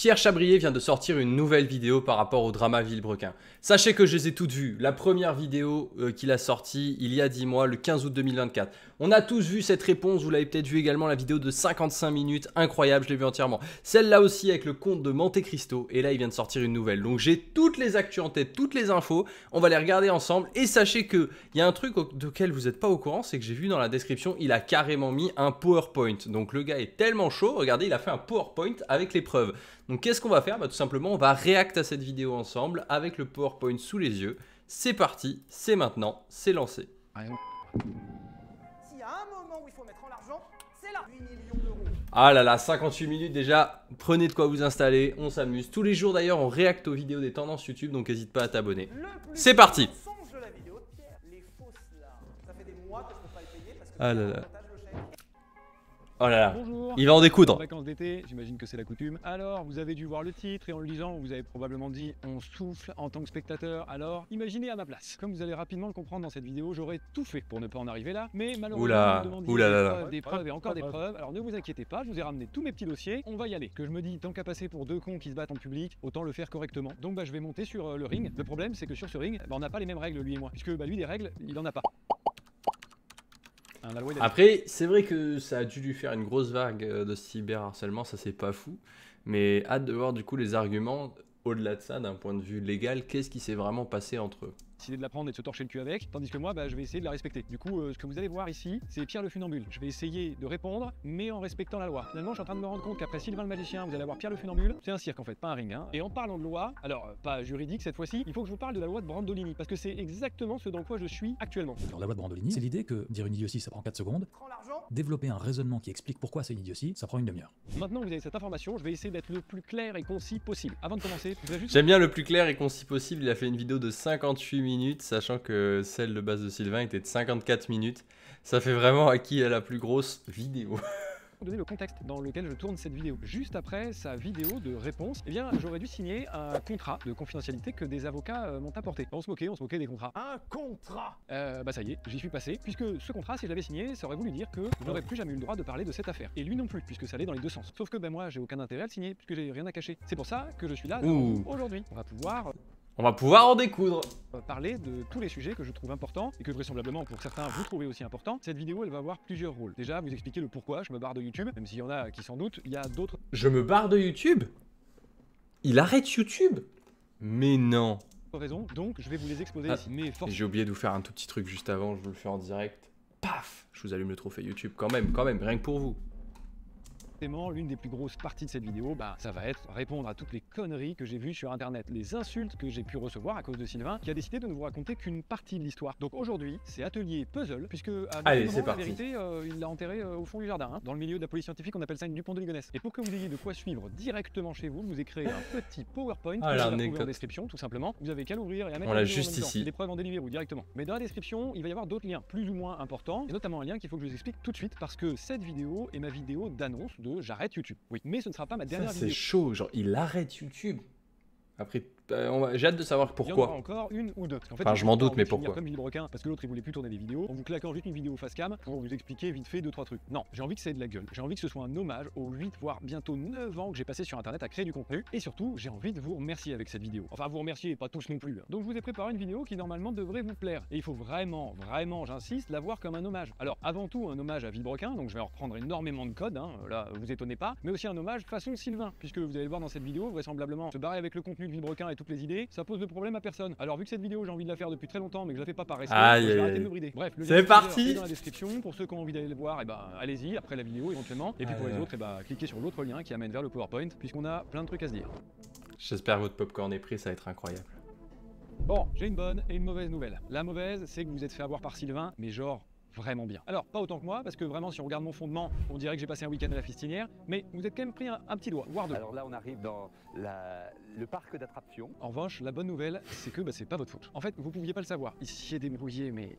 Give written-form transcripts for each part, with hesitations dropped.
Pierre Chabrier vient de sortir une nouvelle vidéo par rapport au drama Villebrequin. Sachez que je les ai toutes vues. La première vidéo qu'il a sortie il y a 10 mois, le 15 août 2024. On a tous vu cette réponse, vous l'avez peut-être vu également, la vidéo de 55 minutes, incroyable, je l'ai vu entièrement. Celle-là aussi avec le conte de Monte Cristo, et là il vient de sortir une nouvelle. Donc j'ai toutes les actus en tête, toutes les infos, on va les regarder ensemble. Et sachez qu'il y a un truc auquel vous n'êtes pas au courant, c'est que j'ai vu dans la description, il a carrément mis un PowerPoint. Donc le gars est tellement chaud, regardez, il a fait un PowerPoint avec les preuves. Donc qu'est-ce qu'on va faire? Tout simplement, on va réacter à cette vidéo ensemble avec le PowerPoint sous les yeux. C'est parti, c'est maintenant, c'est lancé. S'il y a un moment où il faut mettre en l'argent, c'est là. 8 millions d'euros. Ah là là, 58 minutes déjà, prenez de quoi vous installer, on s'amuse. Tous les jours d'ailleurs, on réacte aux vidéos des tendances YouTube, donc n'hésite pas à t'abonner. C'est parti. Mensonge de la vidéo de Pierre, les fausses larmes. Ça fait des mois que je peux pas les payer parce que Ah là là. partage le chèque. Oh là là, Bonjour. il va en découdre. Vacances d'été, j'imagine que c'est la coutume. Alors, vous avez dû voir le titre et en le lisant, vous avez probablement dit on souffle en tant que spectateur. Alors, imaginez à ma place. Comme vous allez rapidement le comprendre dans cette vidéo, j'aurais tout fait pour ne pas en arriver là, mais malheureusement, Oula, vous me demandiez oula là là. des preuves et encore des preuves. Alors ne vous inquiétez pas, je vous ai ramené tous mes petits dossiers, on va y aller. Que je me dis, tant qu'à passer pour deux cons qui se battent en public, autant le faire correctement. Donc je vais monter sur le ring. Le problème, c'est que sur ce ring, on n'a pas les mêmes règles lui et moi, puisque lui des règles, il en a pas. Hein, la loi est la- Après, c'est vrai que ça a dû lui faire une grosse vague de cyberharcèlement, ça c'est pas fou. Mais hâte de voir du coup les arguments, au-delà de ça, d'un point de vue légal, qu'est-ce qui s'est vraiment passé entre eux. Décider de la prendre et de se torcher le cul avec, tandis que moi, je vais essayer de la respecter. Du coup, ce que vous allez voir ici, c'est Pierre le funambule. Je vais essayer de répondre, mais en respectant la loi. Finalement, je suis en train de me rendre compte qu'après Sylvain le magicien, vous allez avoir Pierre le funambule. C'est un cirque en fait, pas un ring. Hein. Et en parlant de loi, alors pas juridique cette fois-ci, il faut que je vous parle de la loi de Brandolini, parce que c'est exactement ce dans quoi je suis actuellement. Alors la loi de Brandolini, c'est l'idée que dire une idiotie ça prend 4 secondes, Prends l'argent. développer un raisonnement qui explique pourquoi c'est une idiotie, ça prend une demi-heure. Maintenant que vous avez cette information, je vais essayer d'être le plus clair et concis possible. Avant de commencer, je vais juste... J'aime bien le plus clair et concis possible, il a fait une vidéo de 58 minutes, sachant que celle de base de Sylvain était de 54 minutes. Ça fait vraiment à qui a la plus grosse vidéo. Pour donner le contexte dans lequel je tourne cette vidéo. Juste après sa vidéo de réponse, eh bien, j'aurais dû signer un contrat de confidentialité que des avocats m'ont apporté. On se moquait des contrats. Un contrat. Ça y est, j'y suis passé, puisque ce contrat, si je l'avais signé, ça aurait voulu dire que je n'aurais plus jamais eu le droit de parler de cette affaire. Et lui non plus, puisque ça allait dans les deux sens. Sauf que moi, j'ai aucun intérêt à le signer, puisque j'ai rien à cacher. C'est pour ça que je suis là Ouh. aujourd'hui. On va pouvoir en découdre. Parler de tous les sujets que je trouve importants et que vraisemblablement pour certains vous trouvez aussi importants. Cette vidéo elle va avoir plusieurs rôles. Déjà vous expliquer le pourquoi je me barre de YouTube, même s'il y en a qui s'en doutent, il y a d'autres Je me barre de YouTube? Il arrête YouTube? Mais non. raisons, donc je vais vous les exposer Ah, ici. Mais J'ai oublié de vous faire un tout petit truc juste avant, je vous le fais en direct. Paf! Je vous allume le trophée YouTube quand même, rien que pour vous. forcément, l'une des plus grosses parties de cette vidéo, ça va être répondre à toutes les conneries que j'ai vues sur internet, les insultes que j'ai pu recevoir à cause de Sylvain, qui a décidé de ne vous raconter qu'une partie de l'histoire. Donc aujourd'hui, c'est atelier puzzle, puisque à Allez, moment, c'est la parti. vérité, il l'a enterré au fond du jardin. Hein. Dans le milieu de la police scientifique, on appelle ça une Dupont de Ligonnès. Et pour que vous ayez de quoi suivre directement chez vous, je vous ai créé un petit PowerPoint Ah, que vous allez l'anecdote. retrouver en description, tout simplement. Vous avez qu'à l'ouvrir et à mettre On la l'a vidéo en juste même temps. ici. Des preuves en Deliveroo directement. Mais dans la description, il va y avoir d'autres liens plus ou moins importants, et notamment un lien qu'il faut que je vous explique tout de suite, parce que cette vidéo est ma vidéo d'annonce de j'arrête YouTube. Oui, mais ce ne sera pas ma Ça dernière c'est vidéo. chaud, genre il arrête YouTube. Après, j'ai hâte de savoir Il y en aura pourquoi. encore une ou deux. En fait, Enfin, je m'en doute, mais on va finir pourquoi comme Villebrequin, parce que l'autre il voulait plus tourner des vidéos, en vous claquant juste une vidéo face cam pour vous expliquer vite fait 2-3 trucs. Non, j'ai envie que ça ait de la gueule. J'ai envie que ce soit un hommage aux 8 voire bientôt 9 ans que j'ai passé sur internet à créer du contenu. Et surtout, j'ai envie de vous remercier avec cette vidéo. Enfin, vous remercier, pas tous non plus. Hein. Donc je vous ai préparé une vidéo qui normalement devrait vous plaire. Et il faut vraiment, j'insiste, la voir comme un hommage. Alors, avant tout, un hommage à Villebrequin, donc je vais en reprendre énormément de codes, hein, là, vous étonnez pas, mais aussi un hommage façon Sylvain, puisque vous allez le voir dans cette vidéo, vraisemblablement, se barrer avec le contenu de Villebrequin et toutes les idées, ça pose de problème à personne. Alors vu que cette vidéo j'ai envie de la faire depuis très longtemps mais que je la fais pas par respect, Aïe, je vais aïe, arrêter de aïe. me brider. Bref, le C'est lien du parti. teaser est dans la description. Pour ceux qui ont envie d'aller le voir, allez-y après la vidéo éventuellement. Et puis pour les autres, cliquez sur l'autre lien qui amène vers le PowerPoint, puisqu'on a plein de trucs à se dire. J'espère que votre popcorn est prêt, ça va être incroyable. Bon, j'ai une bonne et une mauvaise nouvelle. La mauvaise, c'est que vous êtes fait avoir par Sylvain, mais genre vraiment bien. Alors, pas autant que moi, parce que vraiment, si on regarde mon fondement, on dirait que j'ai passé un week-end à la fistinière, mais vous êtes quand même pris un petit doigt, voire deux. Alors là, on arrive dans le parc d'attractions. En revanche, la bonne nouvelle, c'est que c'est pas votre faute. En fait, vous pouviez pas le savoir. Il s'y est débrouillé, mais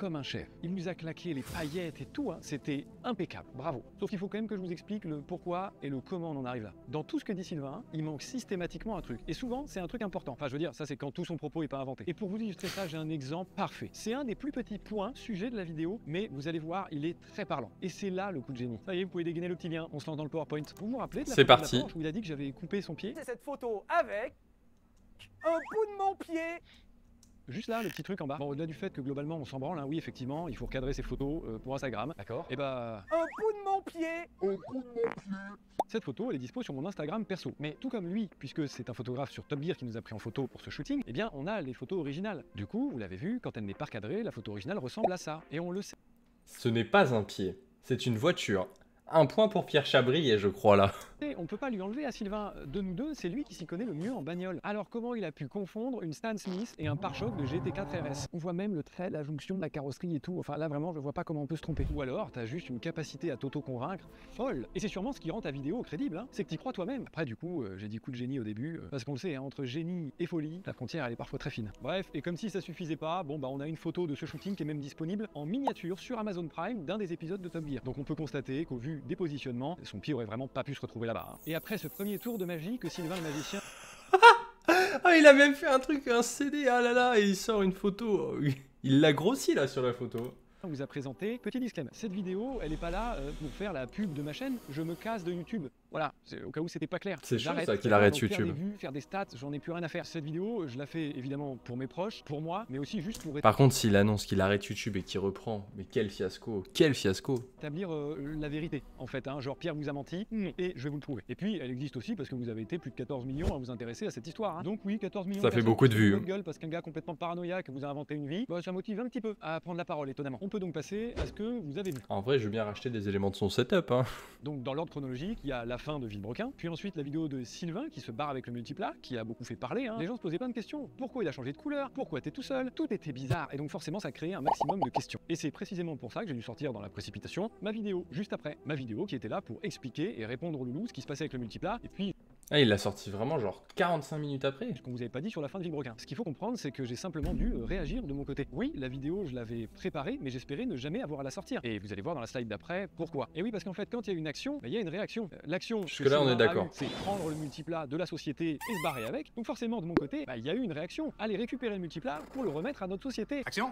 comme un chef. Il nous a claqué les paillettes et tout, hein. C'était impeccable, bravo. Sauf qu'il faut quand même que je vous explique le pourquoi et le comment on en arrive là. Dans tout ce que dit Sylvain, il manque systématiquement un truc. Et souvent, c'est un truc important. Enfin, je veux dire, ça c'est quand tout son propos est pas inventé. Et pour vous illustrer ça, j'ai un exemple parfait. C'est un des plus petits points, sujet de la vidéo, mais vous allez voir, il est très parlant. Et c'est là le coup de génie. Ça y est, vous pouvez dégainer le petit lien, on se lance dans le PowerPoint. Vous vous rappelez de la C'est photo de la parti. Porsche où il a dit que j'avais coupé son pied? C'est cette photo avec un bout de mon pied. Juste là, le petit truc en bas. Bon, au-delà du fait que globalement on s'en branle, hein, oui, effectivement, il faut recadrer ses photos pour Instagram. D'accord. Et bah, Un bout de mon pied. cette photo, elle est dispo sur mon Instagram perso. Mais tout comme lui, puisque c'est un photographe sur Top Gear qui nous a pris en photo pour ce shooting, eh bien, on a les photos originales. Du coup, vous l'avez vu, quand elle n'est pas recadrée, la photo originale ressemble à ça. Et on le sait. Ce n'est pas un pied, c'est une voiture. Un point pour Pierre Chabrier, je crois là. Et on peut pas lui enlever à Sylvain. De nous deux, c'est lui qui s'y connaît le mieux en bagnole. Alors comment il a pu confondre une Stan Smith et un pare-choc de GT4 RS? On voit même le trait, la jonction de la carrosserie et tout. Enfin là vraiment, je vois pas comment on peut se tromper. Ou alors, t'as juste une capacité à t'auto-convaincre folle. Et c'est sûrement ce qui rend ta vidéo crédible, hein. C'est que t'y crois toi-même. Après du coup, j'ai dit coup de génie au début, parce qu'on le sait, hein, entre génie et folie, la frontière elle est parfois très fine. Bref, et comme si ça suffisait pas, bon bah on a une photo de ce shooting qui est même disponible en miniature sur Amazon Prime d'un des épisodes de Top Gear. Donc on peut constater qu'au vu des positionnements, son pied aurait vraiment pas pu se retrouver là-bas, hein. Et après ce premier tour de magie que Sylvain le magicien Ah, il a même fait un truc, un CD, ah là là, et il sort une photo. Il l'a grossi là sur la photo. vous a présenté, petit disclaimer, cette vidéo elle est pas là pour faire la pub de ma chaîne, je me casse de YouTube. Voilà, c'est au cas où c'était pas clair. C'est chaud, J'arrête. ça, qu'il arrête Donc, YouTube. Faire des vues, faire des stats, j'en ai plus rien à faire. Cette vidéo, je la fais évidemment pour mes proches, pour moi, mais aussi juste pour Par contre, s'il annonce qu'il arrête YouTube et qu'il reprend, mais quel fiasco, quel fiasco. établir la vérité, en fait, hein. Genre Pierre vous a menti, et je vais vous le prouver. Et puis, elle existe aussi parce que vous avez été plus de 14 millions à vous intéresser à cette histoire, hein. Donc oui, 14 millions. Ça fait personnes beaucoup de qui se vues, foutent gueule parce qu'un gars complètement paranoïaque vous a inventé une vie, bah, ça motive un petit peu à prendre la parole, étonnamment. On peut donc passer à ce que vous avez vu. En vrai, je veux bien racheter des éléments de son setup, hein. Donc dans l'ordre chronologique, il y a la fin de Villebrequin, puis ensuite la vidéo de Sylvain qui se barre avec le multiplat, qui a beaucoup fait parler, hein. Les gens se posaient plein de questions. Pourquoi il a changé de couleur? Pourquoi t'es tout seul? Tout était bizarre, et donc forcément ça créait un maximum de questions. Et c'est précisément pour ça que j'ai dû sortir dans la précipitation ma vidéo, juste après. Ma vidéo qui était là pour expliquer et répondre au loulou ce qui se passait avec le multiplat, et puis Ah, il l'a sorti vraiment genre 45 minutes après. ce qu'on vous avait pas dit sur la fin de Villebrequin. Ce qu'il faut comprendre, c'est que j'ai simplement dû réagir de mon côté. Oui, la vidéo, je l'avais préparée, mais j'espérais ne jamais avoir à la sortir. Et vous allez voir dans la slide d'après pourquoi. Et oui, parce qu'en fait, quand il y a une action, bah, il y a une réaction. L'action, Jusque-là, on est d'accord. c'est prendre le multiplat de la société et se barrer avec. Donc forcément, de mon côté, bah, il y a eu une réaction. Aller récupérer le multiplat pour le remettre à notre société. Action.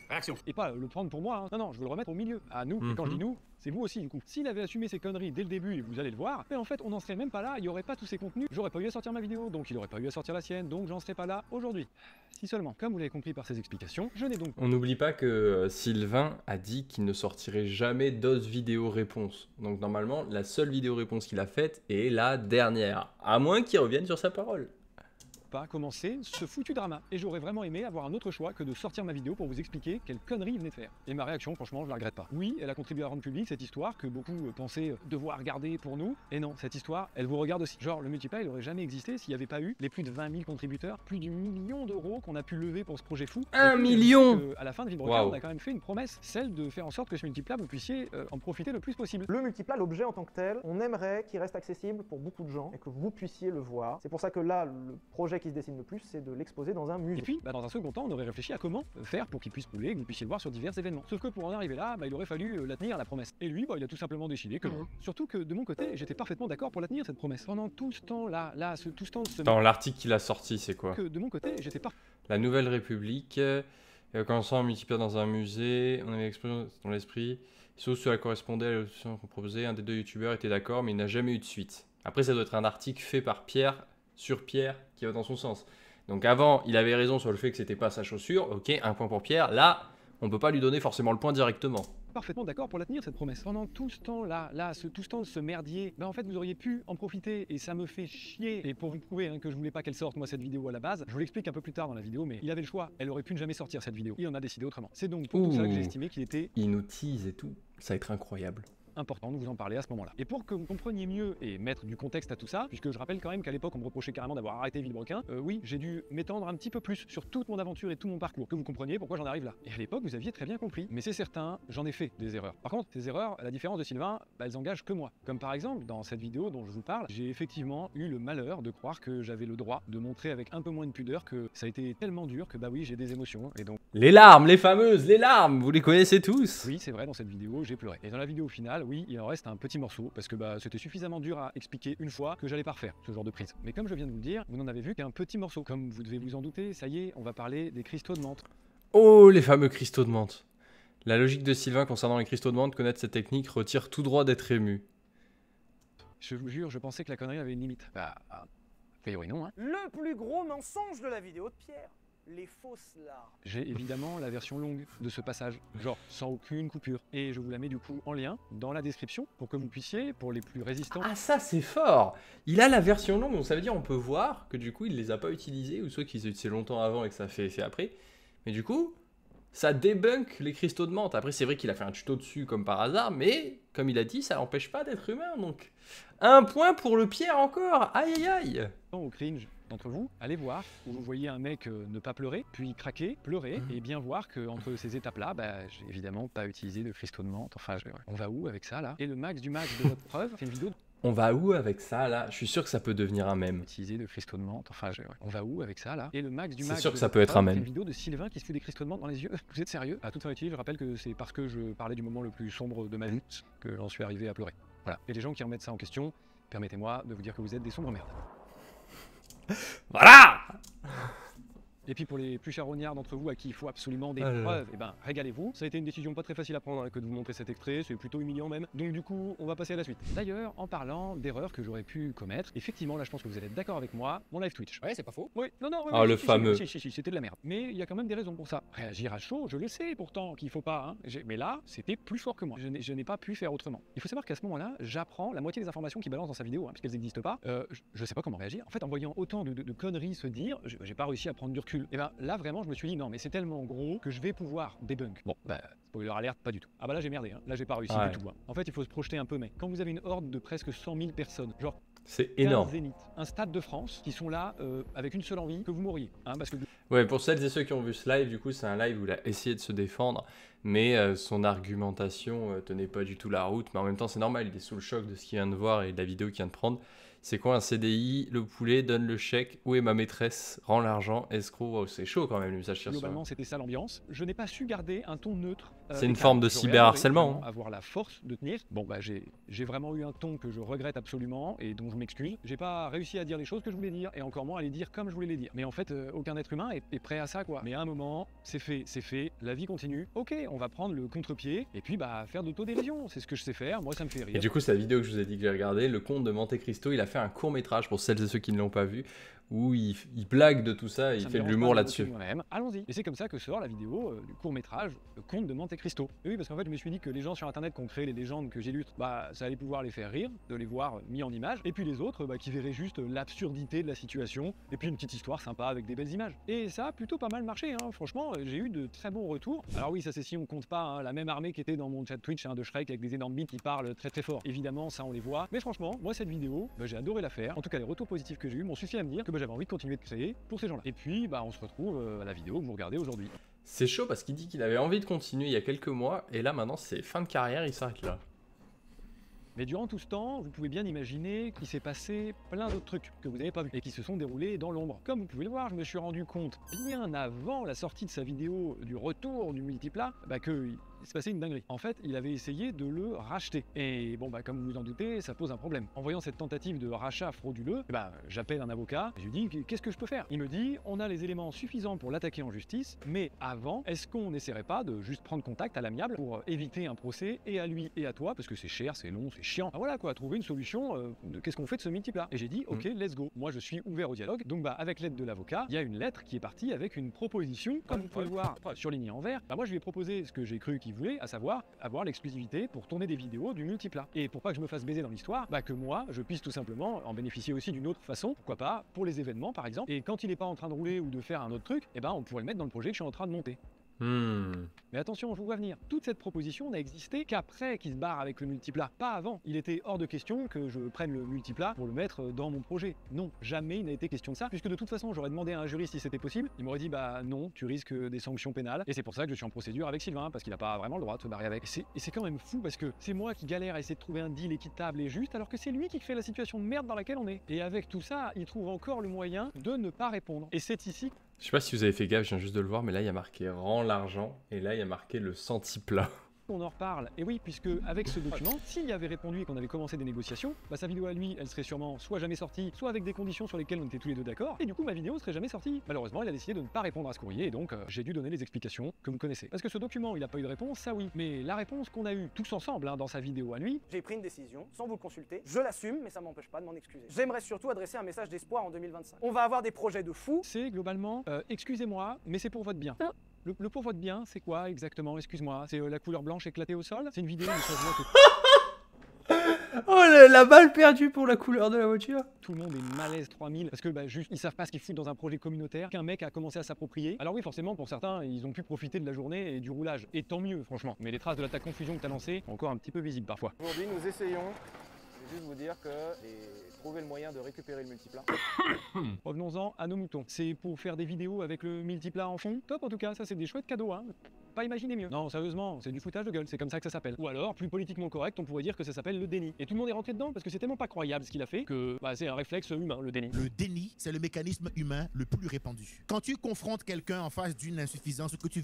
Réaction. Et pas le prendre pour moi, hein. Non, non, je veux le remettre au milieu, à nous. Et quand je dis nous, c'est vous aussi du coup. S'il avait assumé ses conneries dès le début, et vous allez le voir, mais en fait on n'en serait même pas là, il n'y aurait pas tous ces contenus, j'aurais pas eu à sortir ma vidéo, donc il aurait pas eu à sortir la sienne, donc j'en serais pas là aujourd'hui. Si seulement. Comme vous l'avez compris par ces explications, je n'ai donc On n'oublie pas que Sylvain a dit qu'il ne sortirait jamais d'autres vidéos réponses. Donc normalement, la seule vidéo réponse qu'il a faite est la dernière. À moins qu'il revienne sur sa parole. pas commencer ce foutu drama. Et j'aurais vraiment aimé avoir un autre choix que de sortir ma vidéo pour vous expliquer quelle connerie il venait de faire. Et ma réaction, franchement, je la regrette pas. Oui, elle a contribué à rendre publique cette histoire que beaucoup pensaient devoir garder pour nous. Et non, cette histoire, elle vous regarde aussi. Genre, le multiplat, il aurait jamais existé s'il n'y avait pas eu les plus de 20 000 contributeurs, plus du million d'euros qu'on a pu lever pour ce projet fou. 1 Et puis, million. À la fin de Villebrequin, Waouh. on a quand même fait une promesse, celle de faire en sorte que ce multiplat, vous puissiez en profiter le plus possible. Le multiplat, l'objet en tant que tel, on aimerait qu'il reste accessible pour beaucoup de gens et que vous puissiez le voir. C'est pour ça que là, le projet qui se dessine le plus, c'est de l'exposer dans un musée. Et puis, dans un second temps, on aurait réfléchi à comment faire pour qu'il puisse rouler et que vous puissiez le voir sur divers événements. Sauf que pour en arriver là, il aurait fallu la tenir, la promesse. Et lui, il a tout simplement décidé que non. Surtout que de mon côté, j'étais parfaitement d'accord pour la tenir, cette promesse. Pendant tout ce temps-là, tout ce temps de Dans l'article qu'il a sorti, c'est quoi? que de mon côté, j'étais pas La Nouvelle République, commençant à multiplier dans un musée, on avait l'expérience dans l'esprit, sauf cela correspondait à l'option qu'on proposait, un des deux youtubeurs était d'accord, mais il n'a jamais eu de suite. Après, ça doit être un article fait par Pierre, sur Pierre, qui va dans son sens. Donc avant, il avait raison sur le fait que c'était pas sa chaussure, ok, un point pour Pierre, là, on peut pas lui donner forcément le point directement. parfaitement d'accord pour la tenir, cette promesse. Pendant tout ce temps-là, tout ce temps de ce merdier, en fait, vous auriez pu en profiter et ça me fait chier. Et pour vous prouver que je voulais pas qu'elle sorte, moi, cette vidéo à la base, je vous l'explique un peu plus tard dans la vidéo, mais il avait le choix. Elle aurait pu ne jamais sortir cette vidéo. Il en a décidé autrement. C'est donc pour tout ça que j'ai estimé qu'il était Il nous tease et tout, ça va être incroyable. important de vous en parler à ce moment-là. Et pour que vous compreniez mieux et mettre du contexte à tout ça, puisque je rappelle quand même qu'à l'époque on me reprochait carrément d'avoir arrêté Villebrequin, oui, j'ai dû m'étendre un petit peu plus sur toute mon aventure et tout mon parcours, que vous compreniez pourquoi j'en arrive là. Et à l'époque vous aviez très bien compris, mais c'est certain, j'en ai fait des erreurs. Par contre, ces erreurs, à la différence de Sylvain, elles engagent que moi. Comme par exemple, dans cette vidéo dont je vous parle, j'ai effectivement eu le malheur de croire que j'avais le droit de montrer avec un peu moins de pudeur que ça a été tellement dur que bah oui, j'ai des émotions, et donc... Les larmes, les fameuses, les larmes, vous les connaissez tous. Oui, c'est vrai, dans cette vidéo, j'ai pleuré. Et dans la vidéo finale, oui, il en reste un petit morceau, parce que bah, c'était suffisamment dur à expliquer une fois que j'allais pas refaire ce genre de prise. Mais comme je viens de vous le dire, vous n'en avez vu qu'un petit morceau. Comme vous devez vous en douter, ça y est, on va parler des cristaux de menthe. Oh, les fameux cristaux de menthe. La logique de Sylvain concernant les cristaux de menthe, connaître cette technique retire tout droit d'être ému. Je vous jure, je pensais que la connerie avait une limite. Bah, a priori non, hein. Le plus gros mensonge de la vidéo de Pierre. Les fausses larmes. J'ai évidemment la version longue de ce passage, genre sans aucune coupure. Et je vous la mets du coup en lien dans la description pour que vous puissiez, pour les plus résistants... Ah, ça c'est fort. Il a la version longue, donc ça veut dire on peut voir que du coup il les a pas utilisés, ou soit qu'ils les utilisés longtemps avant et que ça fait effet après. Mais du coup, ça débunk les cristaux de menthe. Après c'est vrai qu'il a fait un tuto dessus comme par hasard, mais comme il a dit, ça n'empêche pas d'être humain, donc... Un point pour le Pierre encore. Aïe aïe aïe. Au cringe d'entre vous, allez voir où vous voyez un mec ne pas pleurer, puis craquer, pleurer, et bien voir qu'entre ces étapes-là, bah, j'ai évidemment pas utilisé de cristaux de menthe. Enfin, on va où avec ça là? Et le max du max de votre preuve, c'est une vidéo. On va où avec ça là? Je suis sûr que ça peut devenir un mème. Utiliser de cristaux de menthe. Enfin, on va où avec ça là? Et le max du max. C'est sûr que ça peut être un mème. C'est une vidéo de Sylvain qui se fout des cristaux de menthe dans les yeux. Vous êtes sérieux? À toute fin utile, je rappelle que c'est parce que je parlais du moment le plus sombre de ma vie que j'en suis arrivé à pleurer. Voilà. Et les gens qui remettent ça en question, permettez-moi de vous dire que vous êtes des sombres merdes. Voilà. Et puis pour les plus charognards d'entre vous à qui il faut absolument des preuves, et ben régalez-vous. Ça a été une décision pas très facile à prendre que de vous montrer cet extrait, c'est plutôt humiliant même. Donc du coup, on va passer à la suite. D'ailleurs, en parlant d'erreurs que j'aurais pu commettre, effectivement là je pense que vous allez être d'accord avec moi, mon live Twitch. Ouais, c'est pas faux. Oui, non, non, Ah, le fameux. C'était de la merde. Mais il y a quand même des raisons pour ça. Réagir à chaud, je le sais pourtant qu'il faut pas, hein. Mais là, c'était plus fort que moi. Je n'ai pas pu faire autrement. Il faut savoir qu'à ce moment-là, j'apprends la moitié des informations qu'il balance dans sa vidéo, hein, puisqu'elles n'existent pas. Je sais pas comment réagir. En fait, en voyant autant de conneries se dire, j'ai pas réussi à prendre du recul. Et ben là vraiment, je me suis dit non, mais c'est tellement gros que je vais pouvoir débunk. Bon, bah, spoiler alerte, pas du tout. Ah bah là j'ai merdé, hein. Là j'ai pas réussi du tout. Hein. En fait, il faut se projeter un peu, mec. Quand vous avez une horde de presque 100 000 personnes, genre c'est énorme. Zénith, un stade de France qui sont là avec une seule envie, que vous mouriez. Hein, parce que... Ouais, pour celles et ceux qui ont vu ce live, du coup, c'est un live où il a essayé de se défendre, mais son argumentation tenait pas du tout la route. Mais en même temps, c'est normal, il est sous le choc de ce qu'il vient de voir et de la vidéo qu'il vient de prendre. C'est quoi un CDI? Le poulet donne le chèque. Où est ma maîtresse? Rends l'argent. Escroc. Oh, c'est chaud quand même le message sur globalement, c'était ça l'ambiance. Je n'ai pas su garder un ton neutre. C'est une forme de cyberharcèlement. Avoir la force de tenir. Bon, bah, j'ai vraiment eu un ton que je regrette absolument et dont je m'excuse. J'ai pas réussi à dire les choses que je voulais dire et encore moins à les dire comme je voulais les dire. Mais en fait, aucun être humain est prêt à ça, quoi. Mais à un moment, c'est fait. La vie continue. Ok, on va prendre le contre-pied et puis bah faire d'autodérision. C'est ce que je sais faire. Moi, ça me fait rire. Et du coup, c'est la vidéo que je vous ai dit que j'ai regardé, le conte de Monte Cristo. Il a fait un court métrage pour celles et ceux qui ne l'ont pas vu, où il blague de tout ça, et il fait de l'humour là-dessus. Allons-y. Et c'est comme ça que sort la vidéo du court métrage Le Conte de Monte Cristo. Et oui, parce qu'en fait, je me suis dit que les gens sur internet qui ont créé les légendes que j'illustre, bah ça allait pouvoir les faire rire, de les voir mis en image, et puis les autres bah, qui verraient juste l'absurdité de la situation, et puis une petite histoire sympa avec des belles images. Et ça a plutôt pas mal marché, hein. Franchement, j'ai eu de très bons retours. Alors oui, ça c'est si on compte pas hein, la même armée qui était dans mon chat Twitch hein, de Shrek avec des énormes bits qui parlent très très fort. Évidemment, ça on les voit. Mais franchement, moi cette vidéo, bah, j'ai adoré la faire. En tout cas, les retours positifs que j'ai eu m'ont suffi à me dire que bah, j'avais envie de continuer de créer pour ces gens-là. Et puis, bah, on se retrouve à la vidéo que vous regardez aujourd'hui. C'est chaud parce qu'il dit qu'il avait envie de continuer il y a quelques mois, et là maintenant c'est fin de carrière, il s'arrête là. Mais durant tout ce temps, vous pouvez bien imaginer qu'il s'est passé plein d'autres trucs que vous n'avez pas vu et qui se sont déroulés dans l'ombre. Comme vous pouvez le voir, je me suis rendu compte bien avant la sortie de sa vidéo du retour du multiplat, bah que il se passait une dinguerie. En fait, il avait essayé de le racheter. Et bon, bah, comme vous vous en doutez, ça pose un problème. En voyant cette tentative de rachat frauduleux, bah, j'appelle un avocat et je lui dis qu'est-ce que je peux faire? Il me dit on a les éléments suffisants pour l'attaquer en justice, mais avant, est-ce qu'on n'essaierait pas de juste prendre contact à l'amiable pour éviter un procès et à lui et à toi, parce que c'est cher, c'est long, c'est chiant. Ah, voilà quoi, trouver une solution de qu'est-ce qu'on fait de ce multiplat. Et j'ai dit ok, let's go. Moi, je suis ouvert au dialogue. Donc, bah, avec l'aide de l'avocat, il y a une lettre qui est partie avec une proposition. Comme vous pouvez le voir surlignée en vert, bah, moi, je lui ai proposé ce que j'ai cru qu'il voulait, à savoir avoir l'exclusivité pour tourner des vidéos du multiplat. Et pour pas que je me fasse baiser dans l'histoire, bah que moi, je puisse tout simplement en bénéficier aussi d'une autre façon, pourquoi pas, pour les événements par exemple. Et quand il est pas en train de rouler ou de faire un autre truc, eh ben on pourrait le mettre dans le projet que je suis en train de monter. Mais attention, je vous vois venir. Toute cette proposition n'a existé qu'après qu'il se barre avec le multiplat, pas avant. Il était hors de question que je prenne le multiplat pour le mettre dans mon projet. Non, jamais il n'a été question de ça, puisque de toute façon, j'aurais demandé à un juriste si c'était possible. Il m'aurait dit, bah non, tu risques des sanctions pénales. Et c'est pour ça que je suis en procédure avec Sylvain, parce qu'il n'a pas vraiment le droit de se barrer avec. Et c'est quand même fou, parce que c'est moi qui galère à essayer de trouver un deal équitable et juste, alors que c'est lui qui crée la situation de merde dans laquelle on est. Et avec tout ça, il trouve encore le moyen de ne pas répondre. Et c'est ici. Je sais pas si vous avez fait gaffe, je viens juste de le voir, mais là il y a marqué rend l'argent et là il y a marqué le centiplat. On en reparle. Et oui, puisque avec ce document, s'il y avait répondu et qu'on avait commencé des négociations, bah sa vidéo à lui, elle serait sûrement soit jamais sortie, soit avec des conditions sur lesquelles on était tous les deux d'accord, et du coup ma vidéo serait jamais sortie. Malheureusement, il a décidé de ne pas répondre à ce courrier, et donc j'ai dû donner les explications que vous connaissez. Parce que ce document, il n'a pas eu de réponse, ça oui, mais la réponse qu'on a eue tous ensemble dans sa vidéo à lui, J'ai pris une décision, sans vous consulter, je l'assume, mais ça m'empêche pas de m'en excuser. J'aimerais surtout adresser un message d'espoir en 2025. On va avoir des projets de fous. c'est globalement excusez-moi, mais c'est pour votre bien. Le pour votre bien, c'est quoi exactement? Excuse-moi, c'est la couleur blanche éclatée au sol? C'est une vidéo où ça se voit que Oh la balle perdue pour la couleur de la voiture. tout le monde est malaise 3000 parce que bah, juste ils savent pas ce qu'ils foutent dans un projet communautaire qu'un mec a commencé à s'approprier. Alors oui, forcément pour certains ils ont pu profiter de la journée et du roulage, et tant mieux franchement, mais les traces de l'attaque confusion que t'as lancée sont encore un petit peu visibles parfois. Aujourd'hui, nous essayons. Je vais juste vous dire que j'ai trouvé le moyen de récupérer le multiplat. Revenons-en à nos moutons. C'est pour faire des vidéos avec le multiplat en fond? Top en tout cas, ça c'est des chouettes cadeaux hein. Pas imaginer mieux. Non, sérieusement, c'est du foutage de gueule, c'est comme ça que ça s'appelle. Ou alors, plus politiquement correct, on pourrait dire que ça s'appelle le déni. Et tout le monde est rentré dedans parce que c'est tellement pas croyable ce qu'il a fait que bah, c'est un réflexe humain, le déni. Le déni, c'est le mécanisme humain le plus répandu. Quand tu confrontes quelqu'un en face d'une insuffisance que tu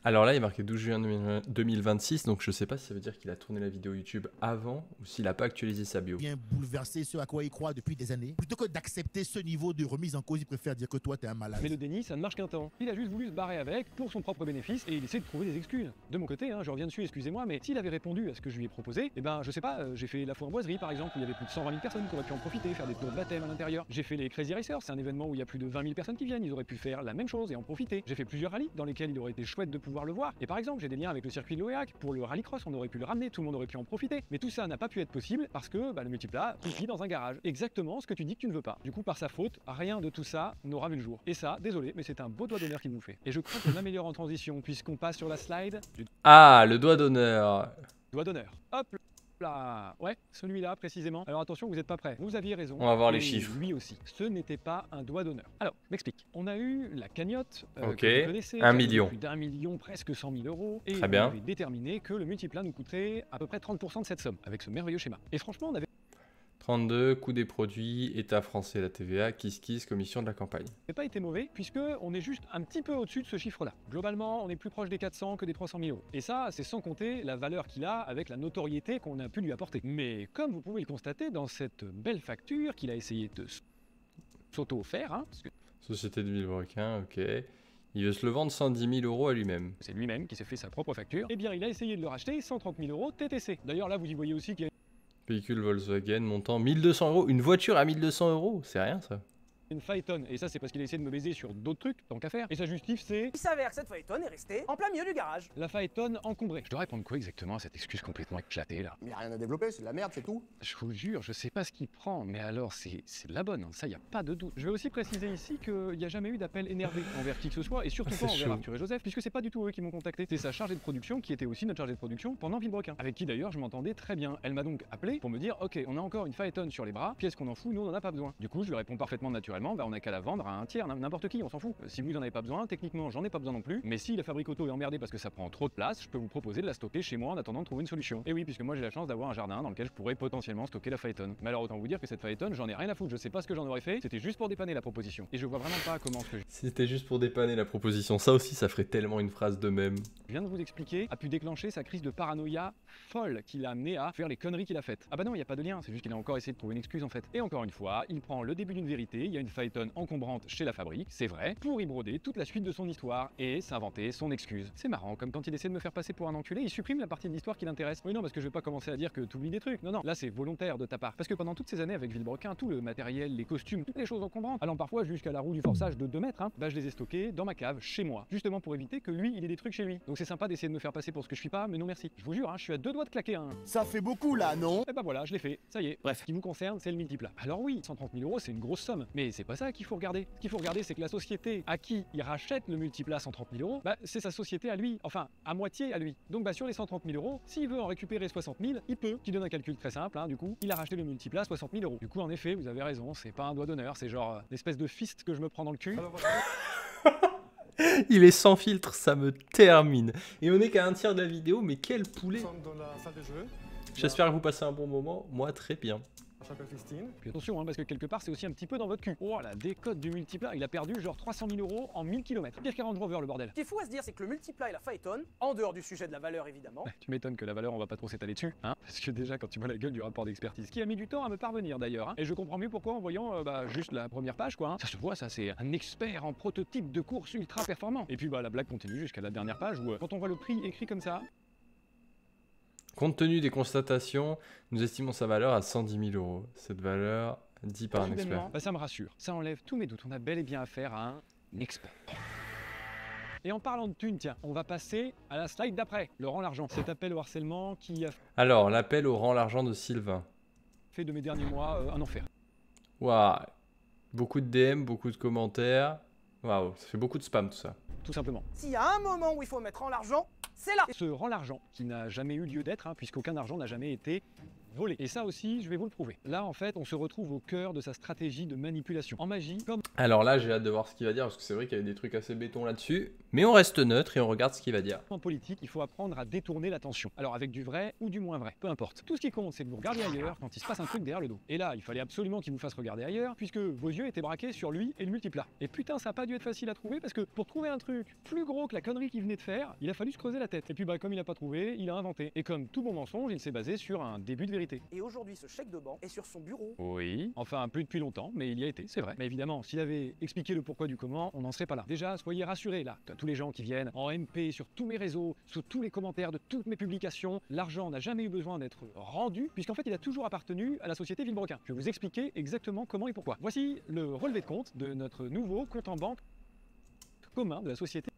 Alors là il est marqué 12 juin 2026, donc je sais pas si ça veut dire qu'il a tourné la vidéo YouTube avant ou s'il a pas actualisé sa bio. viens bouleverser ce à quoi il croit depuis des années, plutôt que d'accepter ce niveau de remise en cause, il préfère dire que toi t'es un malade. Mais le déni, ça ne marche qu'un temps. Il a juste voulu se barrer avec pour son propre bénéfice et il essaie de trouver des excuses. De mon côté, hein, je reviens dessus, excusez-moi, mais s'il avait répondu à ce que je lui ai proposé, eh ben je sais pas, j'ai fait la foire-boiserie par exemple, où il y avait plus de 120 000 personnes qui auraient pu en profiter, faire des tours de baptême à l'intérieur. J'ai fait les Crazy Racers, c'est un événement où il y a plus de 20 000 personnes qui viennent, ils auraient pu faire la même chose et en profiter. J'ai fait plusieurs rallyes dans lesquels il aurait été chouette de pouvoir le voir. Et par exemple, j'ai des liens avec le circuit de l'OEAC. Pour le rallycross, on aurait pu le ramener, tout le monde aurait pu en profiter. Mais tout ça n'a pas pu être possible parce que bah, le multiplat vit dans un garage. Exactement ce que tu dis que tu ne veux pas. Du coup, par sa faute, rien de tout ça n'aura vu le jour. Et ça, désolé, mais c'est un beau doigt d'honneur qu'il nous fait. Et je crois qu'on améliore en transition puisqu'on passe sur la slide du Ah, le doigt d'honneur. doigt d'honneur. Hop là. Ouais, celui-là précisément. Alors attention, vous n'êtes pas prêts. Vous aviez raison. On va voir les Et chiffres. Lui aussi. Ce n'était pas un doigt d'honneur. Alors, m'explique. On a eu la cagnotte. Ok, que vous connaissez, 1 qui a million. Plus d'1 million, presque 100 000 euros. Et Très on bien. avait déterminé que le multiplat nous coûterait à peu près 30% de cette somme, avec ce merveilleux schéma. Et franchement, on avait 32, coût des produits, État français, la TVA, kiss, commission de la campagne. pas été mauvais, puisque on est juste un petit peu au-dessus de ce chiffre-là. Globalement, on est plus proche des 400 que des 300 000 euros. Et ça, c'est sans compter la valeur qu'il a avec la notoriété qu'on a pu lui apporter. Mais comme vous pouvez le constater dans cette belle facture qu'il a essayé de s'auto-faire, hein, parce que Société de Villebrequin, ok. Il veut se le vendre 110 000 euros à lui-même. c'est lui-même qui s'est fait sa propre facture, eh bien il a essayé de le racheter 130 000 euros TTC. D'ailleurs là, vous y voyez aussi qu'il y a Véhicule Volkswagen, montant 1200 euros. Une voiture à 1200 euros, c'est rien ça. une Phaeton. Et ça, c'est parce qu'il a essayé de me baiser sur d'autres trucs, tant qu'à faire. Et sa justif, c'est Il s'avère que cette Phaeton est restée en plein milieu du garage. la Phaeton encombrée. Je dois répondre quoi exactement à cette excuse complètement éclatée là? Il n'y a rien à développer, c'est de la merde, c'est tout. Je vous jure, je sais pas ce qu'il prend, mais alors c'est de la bonne, hein. Ça y a pas de doute. Je vais aussi préciser ici qu'il n'y a jamais eu d'appel énervé envers qui que ce soit, et surtout C'est pas envers chaud. Arthur et Joseph, puisque c'est pas du tout eux qui m'ont contacté. C'est sa chargée de production qui était aussi notre chargée de production pendant Villebrequin, avec qui d'ailleurs je m'entendais très bien. Elle m'a donc appelé pour me dire ok, on a encore une Phaeton sur les bras, pièce qu'on en fout, nous on en a pas besoin. Du coup, je lui réponds parfaitement naturellement, bah on a qu'à la vendre à un tiers, n'importe qui, on s'en fout. Si vous en avez pas besoin, techniquement j'en ai pas besoin non plus, mais si la fabrique auto est emmerdée parce que ça prend trop de place, je peux vous proposer de la stocker chez moi en attendant de trouver une solution. Et oui, puisque moi j'ai la chance d'avoir un jardin dans lequel je pourrais potentiellement stocker la Phaeton. Mais alors autant vous dire que cette Phaeton, j'en ai rien à foutre, je sais pas ce que j'en aurais fait, c'était juste pour dépanner la proposition. Et je vois vraiment pas comment ce que C'était juste pour dépanner la proposition. Ça aussi, ça ferait tellement une phrase de même. je viens de vous expliquer a pu déclencher sa crise de paranoïa folle qui l'a amené à faire les conneries qu'il a faites. Ah bah non, il y a pas de lien, c'est juste qu'il a encore essayé de trouver une excuse en fait. Et encore une fois, il prend le début d'une vérité, il y a une Phaeton encombrante chez la fabrique, c'est vrai, pour y broder toute la suite de son histoire et s'inventer son excuse. C'est marrant, comme quand il essaie de me faire passer pour un enculé, il supprime la partie de l'histoire qui l'intéresse. Oui non, parce que je vais pas commencer à dire que t'oublies des trucs. Non non, là c'est volontaire de ta part. Parce que pendant toutes ces années avec Villebrequin, tout le matériel, les costumes, toutes les choses encombrantes, allant parfois jusqu'à la roue du forçage de 2 mètres, hein, bah je les ai stockés dans ma cave, chez moi, justement pour éviter que lui il ait des trucs chez lui. Donc c'est sympa d'essayer de me faire passer pour ce que je suis pas, mais non merci. Je vous jure, hein, je suis à 2 doigts de claquer un. Ça fait beaucoup là, non? Et bah voilà, je l'ai fait, ça y est. Bref, ce qui vous concerne, c'est le multiplat. Alors oui, 130 000 euros, c'est une grosse somme, mais c'est pas ça qu'il faut regarder. Ce qu'il faut regarder, c'est que la société à qui il rachète le multiplat à 130 000 euros, bah, c'est sa société à lui, enfin à moitié à lui. Donc bah, sur les 130 000 euros, s'il veut en récupérer 60 000, il peut. Qui donne un calcul très simple, hein, du coup, il a racheté le multiplat à 60 000 euros. Du coup, en effet, vous avez raison, c'est pas un doigt d'honneur, c'est genre l'espèce de fist que je me prends dans le cul. Il est sans filtre, ça me termine. Et on est qu'à un tiers de la vidéo, mais quel poulet! Dans la salle de jeu. J'espère que vous passez un bon moment, moi très bien. Chapelle Christine. Puis attention, hein, parce que quelque part, c'est aussi un petit peu dans votre cul. Oh, la décote du multiplat, il a perdu genre 300 000 euros en 1000 km. Pire qu'un Range Rover, le bordel. Ce qui est fou à se dire, c'est que le multiplat et la Phaeton, en dehors du sujet de la valeur évidemment, Tu m'étonnes que la valeur, on va pas trop s'étaler dessus, hein, parce que déjà, quand tu vois la gueule du rapport d'expertise, qui a mis du temps à me parvenir d'ailleurs, hein, et je comprends mieux pourquoi en voyant juste la première page, quoi. Hein. Ça se voit, ça, c'est un expert en prototype de course ultra performant. Et puis, bah, la blague continue jusqu'à la dernière page où, quand on voit le prix écrit comme ça, Compte tenu des constatations, nous estimons sa valeur à 110 000 euros. Cette valeur dit par un expert. Bah, ça me rassure, ça enlève tous mes doutes, on a bel et bien affaire à un expert. Et en parlant de thunes, tiens, on va passer à la slide d'après, le rang l'argent. Cet appel au harcèlement qui a Alors, l'appel au rang l'argent de Sylvain. fait de mes derniers mois un enfer. Waouh, beaucoup de DM, beaucoup de commentaires. Waouh, ça fait beaucoup de spam tout ça. Tout simplement. s'il y a un moment où il faut mettre en l'argent, c'est là. Ce rend l'argent qui n'a jamais eu lieu d'être, hein, puisqu'aucun argent n'a jamais été volé. Et ça aussi, je vais vous le prouver. Là, en fait, on se retrouve au cœur de sa stratégie de manipulation. En magie, comme Alors là, j'ai hâte de voir ce qu'il va dire, parce que c'est vrai qu'il y a des trucs assez béton là-dessus. Mais on reste neutre et on regarde ce qu'il va dire. en politique, il faut apprendre à détourner l'attention. Alors avec du vrai ou du moins vrai, peu importe. Tout ce qui compte, c'est de vous regarder ailleurs quand il se passe un truc derrière le dos. Et là, il fallait absolument qu'il vous fasse regarder ailleurs, puisque vos yeux étaient braqués sur lui et le multiplat. Et putain, ça a pas dû être facile à trouver, parce que pour trouver un truc plus gros que la connerie qu'il venait de faire, il a fallu se creuser la tête. Et puis bah comme il a pas trouvé, il a inventé. Et comme tout bon mensonge, il s'est basé sur un début de vérité. Et aujourd'hui, ce chèque de banque est sur son bureau. Oui, enfin plus depuis longtemps, mais il y a été, c'est vrai. Mais évidemment, s'il avait expliqué le pourquoi du comment, on n'en serait pas là. Déjà, soyez rassurés là, tous les gens qui viennent en MP sur tous mes réseaux, sous tous les commentaires de toutes mes publications, l'argent n'a jamais eu besoin d'être rendu, puisqu'en fait il a toujours appartenu à la société Villebrequin. Je vais vous expliquer exactement comment et pourquoi. Voici le relevé de compte de notre nouveau compte en banque commun de la société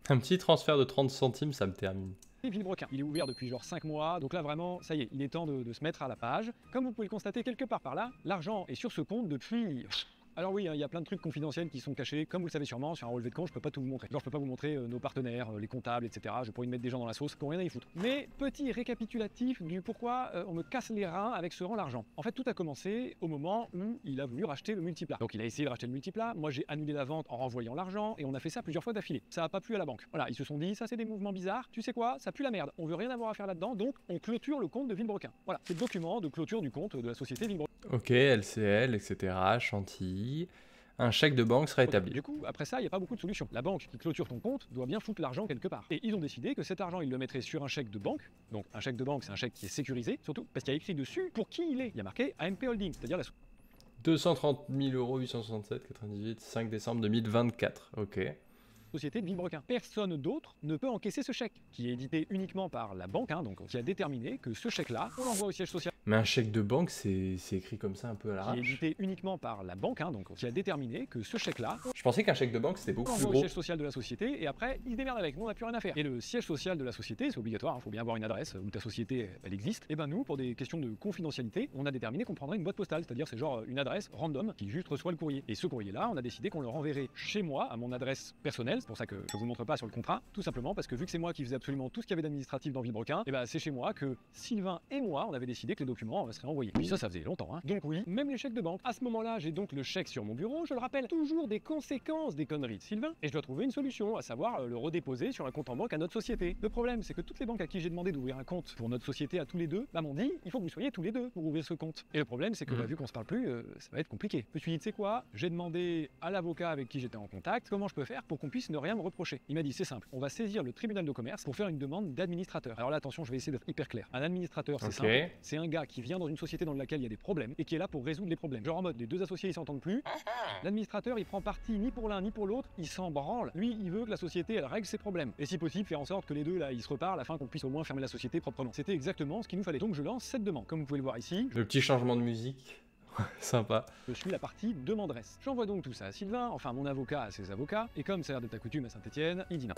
Un petit transfert de 30 centimes, ça me termine. Villebrequin. Il est ouvert depuis genre 5 mois, donc là vraiment, ça y est, il est temps de se mettre à la page. Comme vous pouvez le constater quelque part par là, l'argent est sur ce compte depuis... Alors oui, il y a plein de trucs confidentiels qui sont cachés, comme vous le savez sûrement, sur un relevé de compte, je peux pas tout vous montrer. Genre je peux pas vous montrer nos partenaires, les comptables, etc. Je pourrais y mettre des gens dans la sauce qui n'ont rien à y foutre. Mais petit récapitulatif du pourquoi on me casse les reins avec ce rang l'argent. En fait, tout a commencé au moment où il a voulu racheter le multiplat. Donc il a essayé de racheter le multiplat, moi j'ai annulé la vente en renvoyant l'argent, et on a fait ça plusieurs fois d'affilée. Ça a pas plu à la banque. Voilà, ils se sont dit, ça c'est des mouvements bizarres, tu sais quoi, ça pue la merde, on veut rien avoir à faire là-dedans, donc on clôture le compte de Villebrequin. Voilà, c'est le document de clôture du compte de la société Villebrequin. Ok, LCL, etc. Chantilly. Un chèque de banque sera établi. Du coup, après ça, il n'y a pas beaucoup de solutions. La banque qui clôture ton compte doit bien foutre l'argent quelque part. Et ils ont décidé que cet argent, ils le mettraient sur un chèque de banque. Donc un chèque de banque, c'est un chèque qui est sécurisé, surtout parce qu'il y a écrit dessus pour qui il est. Il y a marqué AMP Holding, c'est-à-dire la 230 000 €, 867, 98, 5 décembre 2024. Ok. société de Villebrequin. Personne d'autre ne peut encaisser ce chèque, qui est édité uniquement par la banque, hein, donc qui a déterminé que ce chèque-là, on l'envoie au siège social. Mais un chèque de banque, c'est écrit comme ça un peu à Qui est l'arrache. édité uniquement par la banque, hein, donc qui a déterminé que ce chèque-là, Je pensais qu'un chèque de banque, c'était on beaucoup plus l'envoie au gros. siège social de la société, et après, ils se démerdent avec, nous on n'a plus rien à faire. Et le siège social de la société, c'est obligatoire, il faut bien avoir une adresse où ta société, elle existe. Et ben nous, pour des questions de confidentialité, on a déterminé qu'on prendrait une boîte postale, c'est-à-dire c'est genre une adresse random qui juste reçoit le courrier. Et ce courrier-là, on a décidé qu'on le renverrait chez moi, à mon adresse personnelle, c'est pour ça que je vous montre pas sur le contrat, tout simplement parce que vu que c'est moi qui faisais absolument tout ce qu'il y avait d'administratif dans Villebrequin, et ben c'est chez moi que Sylvain et moi, on avait décidé que les documents seraient envoyés. Puis ça faisait longtemps, hein. Donc oui, même les chèques de banque. À ce moment-là, j'ai donc le chèque sur mon bureau, je le rappelle, toujours des conséquences des conneries de Sylvain, et je dois trouver une solution, à savoir le redéposer sur un compte en banque à notre société. Le problème, c'est que toutes les banques à qui j'ai demandé d'ouvrir un compte pour notre société à tous les deux, bah m'ont dit, il faut que vous soyez tous les deux pour ouvrir ce compte. Et le problème, c'est que vu qu'on se parle plus, ça va être compliqué. Je me suis dit, tu sais quoi, j'ai demandé à l'avocat avec qui j'étais en contact comment je peux faire pour qu'on puisse ne rien me reprocher. Il m'a dit, c'est simple, on va saisir le tribunal de commerce pour faire une demande d'administrateur. Alors là, attention, je vais essayer d'être hyper clair. Un administrateur, c'est simple, c'est un gars qui vient dans une société dans laquelle il y a des problèmes et qui est là pour résoudre les problèmes. Genre en mode, les deux associés ils s'entendent plus, l'administrateur il prend parti ni pour l'un ni pour l'autre, il s'en branle. Lui, il veut que la société elle règle ses problèmes. Et si possible, faire en sorte que les deux là ils se reparlent afin qu'on puisse au moins fermer la société proprement. C'était exactement ce qu'il nous fallait. Donc je lance cette demande. Comme vous pouvez le voir ici, Le petit changement de musique. Sympa. je suis la partie demanderesse. J'envoie donc tout ça à Sylvain, enfin mon avocat à ses avocats, et comme ça a l'air d'être à coutume à Saint-Etienne, il dit non.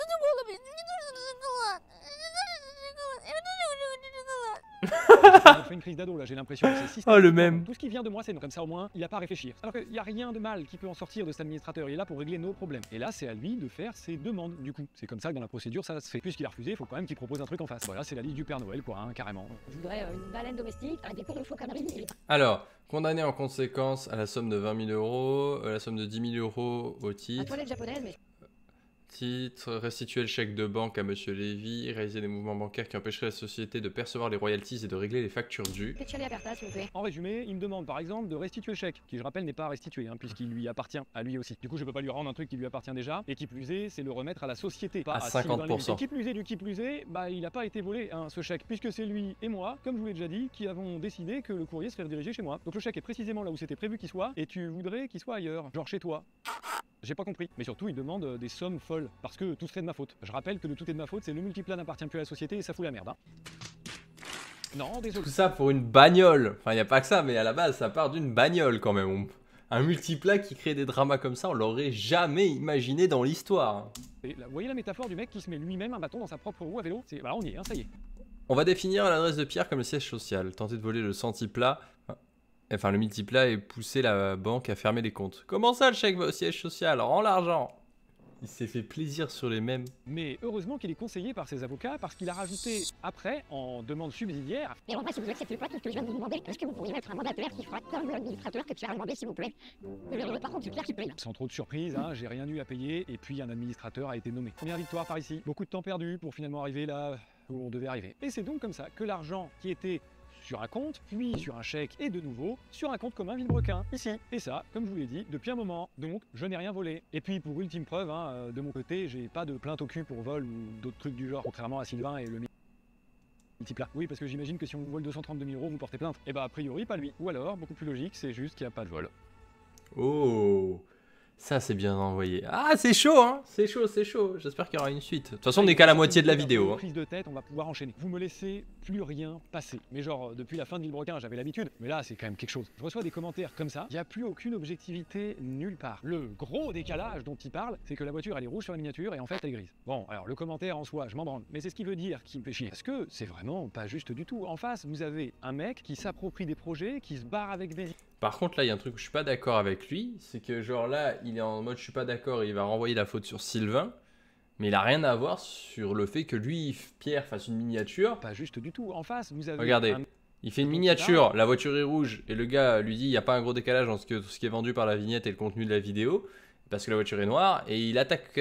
Je fais une crise d'ado là, j'ai l'impression que c'est Oh, le même. Tout ce qui vient de moi, c'est non. Comme ça au moins, il a pas à réfléchir. Alors qu'il n'y a rien de mal qui peut en sortir de cet administrateur. Il est là pour régler nos problèmes. Et là, c'est à lui de faire ses demandes. Du coup, c'est comme ça que dans la procédure, ça se fait. Puisqu'il a refusé, il faut quand même qu'il propose un truc en face. Voilà, c'est la liste du Père Noël, quoi, hein, carrément. Je voudrais une baleine domestique avec des cours de faux canaries. Alors, condamné en conséquence à la somme de 20 000 euros, la somme de 10 000 euros au La titre. toilette japonaise, mais Titre, restituer le chèque de banque à Monsieur Lévy, réaliser des mouvements bancaires qui empêcheraient la société de percevoir les royalties et de régler les factures dues. peut-être chialer à Bertha, s'il vous plaît. En résumé, il me demande par exemple de restituer le chèque, qui je rappelle n'est pas restitué, hein, puisqu'il lui appartient à lui aussi. Du coup, je peux pas lui rendre un truc qui lui appartient déjà, et qui plus est, c'est le remettre à la société, pas À Sylvain Lévy. 50%. Et qui plus est du qui plus est, bah il a pas été volé hein, ce chèque, puisque c'est lui et moi, comme je vous l'ai déjà dit, qui avons décidé que le courrier serait redirigé chez moi. Donc le chèque est précisément là où c'était prévu qu'il soit, et tu voudrais qu'il soit ailleurs, genre chez toi. J'ai pas compris. Mais surtout, il demande des sommes folles, parce que tout serait de ma faute. Je rappelle que le tout est de ma faute, c'est le multiplat n'appartient plus à la société et ça fout la merde. Hein. Non, désolé. Tout ça pour une bagnole. Enfin, il n'y a pas que ça, mais à la base, ça part d'une bagnole quand même. Un multiplat qui crée des dramas comme ça, on l'aurait jamais imaginé dans l'histoire. Et là, vous voyez la métaphore du mec qui se met lui-même un bâton dans sa propre roue à vélo? C'est, voilà, on y est, hein, ça y est. On va définir l'adresse de Pierre comme le siège social. Tenter de voler le centiplat, enfin le multiplat et pousser la banque à fermer les comptes. Comment ça le chèque va au siège social? Rends l'argent. Il s'est fait plaisir sur les mêmes. Mais heureusement qu'il est conseillé par ses avocats parce qu'il a rajouté après, en demande subsidiaire, Et en vrai, si vous acceptez pas tout ce que je viens de vous demander, est-ce que vous pourriez mettre un mandataire qui fera comme l'administrateur que tu as demandé, s'il vous plaît? Par contre, c'est Pierre qui paye. sans trop de surprise, hein, j'ai rien eu à payer et puis un administrateur a été nommé. Première victoire par ici. Beaucoup de temps perdu pour finalement arriver là où on devait arriver. Et c'est donc comme ça que l'argent qui était sur un compte, puis sur un chèque et de nouveau sur un compte commun Villebrequin, ici. Et ça, comme je vous l'ai dit, depuis un moment, donc je n'ai rien volé. Et puis pour ultime preuve, hein, de mon côté, j'ai pas de plainte au cul pour vol ou d'autres trucs du genre, contrairement à Sylvain et le multiplat. Oui, parce que j'imagine que si on vous vole 232 000 euros, vous portez plainte. Et bah a priori pas lui. Ou alors, beaucoup plus logique, c'est juste qu'il n'y a pas de vol. Oh, ça c'est bien envoyé. Ah, c'est chaud, hein. C'est chaud, c'est chaud. J'espère qu'il y aura une suite. De toute façon, on n'est qu'à la moitié de la vidéo. Hein. Prise de tête, on va pouvoir enchaîner. Vous me laissez plus rien passer. Mais genre, depuis la fin de Villebrequin, j'avais l'habitude. Mais là, c'est quand même quelque chose. Je reçois des commentaires comme ça. Il n'y a plus aucune objectivité nulle part. Le gros décalage dont il parle, c'est que la voiture, elle est rouge sur la miniature et en fait, elle est grise. Bon, alors le commentaire en soi, je m'en branle. Mais c'est ce qui veut dire qui me fait chier. Parce que c'est vraiment pas juste du tout. En face, vous avez un mec qui s'approprie des projets, qui se barre avec des... Par contre, là, il y a un truc où je suis pas d'accord avec lui. C'est que, genre, là, il est en mode je suis pas d'accord et il va renvoyer la faute sur Sylvain. Mais il a rien à voir sur le fait que lui, Pierre, fasse une miniature. Pas juste du tout. En face, vous avez... Regardez, il fait une miniature, la voiture est rouge et le gars lui dit il n'y a pas un gros décalage entre ce qui est vendu par la vignette et le contenu de la vidéo parce que la voiture est noire et il attaque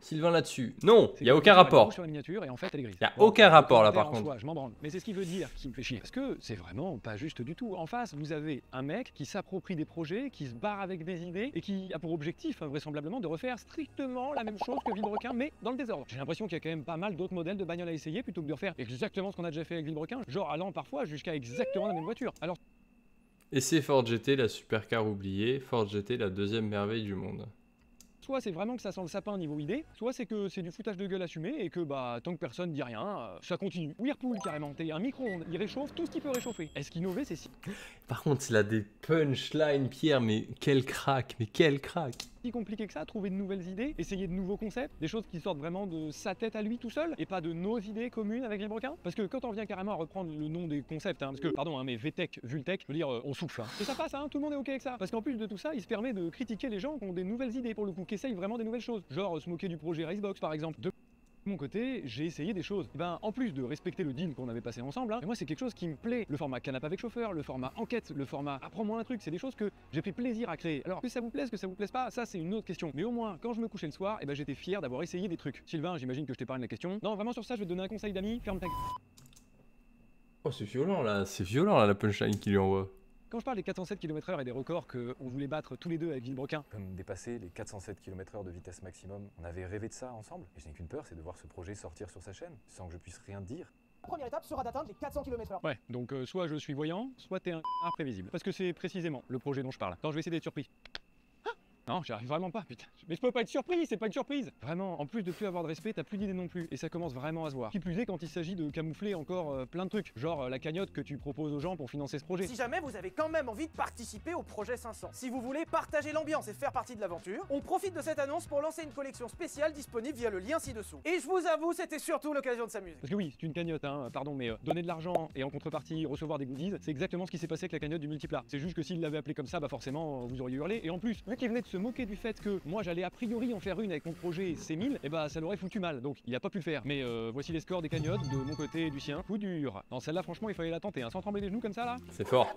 Sylvain là-dessus. Non, il n'y a aucun rapport. Sur la miniature et en fait, elle est grise. Il n'y a aucun rapport là par En contre. soi, je m'en branle. Mais c'est ce qui veut dire qui me fait chier. Parce que c'est vraiment pas juste du tout. En face, vous avez un mec qui s'approprie des projets, qui se barre avec des idées et qui a pour objectif, vraisemblablement, de refaire strictement la même chose que Villebrequin, mais dans le désordre. J'ai l'impression qu'il y a quand même pas mal d'autres modèles de bagnoles à essayer plutôt que de refaire exactement ce qu'on a déjà fait avec Villebrequin, genre allant parfois jusqu'à exactement la même voiture. Alors, Et c'est Ford GT, la supercar oubliée. Ford GT, la deuxième merveille du monde. soit c'est vraiment que ça sent le sapin niveau idée, soit c'est que c'est du foutage de gueule assumé et que bah tant que personne dit rien, ça continue. Whirlpool carrément, t'es un micro-ondes, il réchauffe tout ce qui peut réchauffer. Est-ce qu'innover c'est si Par contre, il a des punchlines, Pierre, mais quel crack, mais quel crack. si compliqué que ça, trouver de nouvelles idées, essayer de nouveaux concepts, des choses qui sortent vraiment de sa tête à lui tout seul et pas de nos idées communes avec Villebrequin? Parce que quand on vient carrément à reprendre le nom des concepts, parce que pardon, mais VTech, Vultech, je veux dire, on souffle. Et ça passe, tout le monde est ok avec ça. Parce qu'en plus de tout ça, il se permet de critiquer les gens qui ont des nouvelles idées pour le coup, qui essayent vraiment des nouvelles choses. Genre se moquer du projet Racebox par exemple. De mon côté, j'ai essayé des choses. Et ben, en plus de respecter le deal qu'on avait passé ensemble, moi c'est quelque chose qui me plaît. Le format canapé avec chauffeur, le format enquête, le format apprends-moi un truc, c'est des choses que j'ai pris plaisir à créer. Alors que ça vous plaise, que ça vous plaise pas, ça c'est une autre question. Mais au moins, quand je me couchais le soir, j'étais fier d'avoir essayé des trucs. Sylvain, j'imagine que je t'épargne la question. Non, vraiment sur ça, je vais te donner un conseil d'ami, ferme ta gueule. Oh, c'est violent là, la punchline qu'il lui envoie. Quand je parle des 407 km/h et des records qu'on voulait battre tous les deux avec Villebrequin, Comme dépasser les 407 km/h de vitesse maximum, on avait rêvé de ça ensemble. Et je n'ai qu'une peur, c'est de voir ce projet sortir sur sa chaîne, sans que je puisse rien dire. La première étape sera d'atteindre les 400 km/h. ouais, donc soit je suis voyant, soit t'es un imprévisible. Parce que c'est précisément le projet dont je parle. Attends, je vais essayer d'être surpris. Non, j'y arrive vraiment pas, putain. Mais je peux pas être surpris, c'est pas une surprise. Vraiment, en plus de plus avoir de respect, t'as plus d'idées non plus. Et ça commence vraiment à se voir. Qui plus est quand il s'agit de camoufler encore plein de trucs. Genre la cagnotte que tu proposes aux gens pour financer ce projet. Si jamais vous avez quand même envie de participer au projet 500, si vous voulez partager l'ambiance et faire partie de l'aventure, on profite de cette annonce pour lancer une collection spéciale disponible via le lien ci-dessous. Et je vous avoue, c'était surtout l'occasion de s'amuser. Parce que oui, c'est une cagnotte, hein, pardon, mais donner de l'argent et en contrepartie recevoir des goodies, c'est exactement ce qui s'est passé avec la cagnotte du multiplat. C'est juste que s'il l'avait appelé comme ça, bah forcément vous auriez hurlé. Et en plus, vu qu'il venait de se moquer du fait que moi j'allais a priori en faire une avec mon projet C1000, et bah ça l'aurait foutu mal. Donc il a pas pu le faire. Mais voici les scores des cagnottes de mon côté et du sien. Coup dur. Non, celle-là, franchement, il fallait la tenter, hein, sans trembler les genoux comme ça là. C'est fort.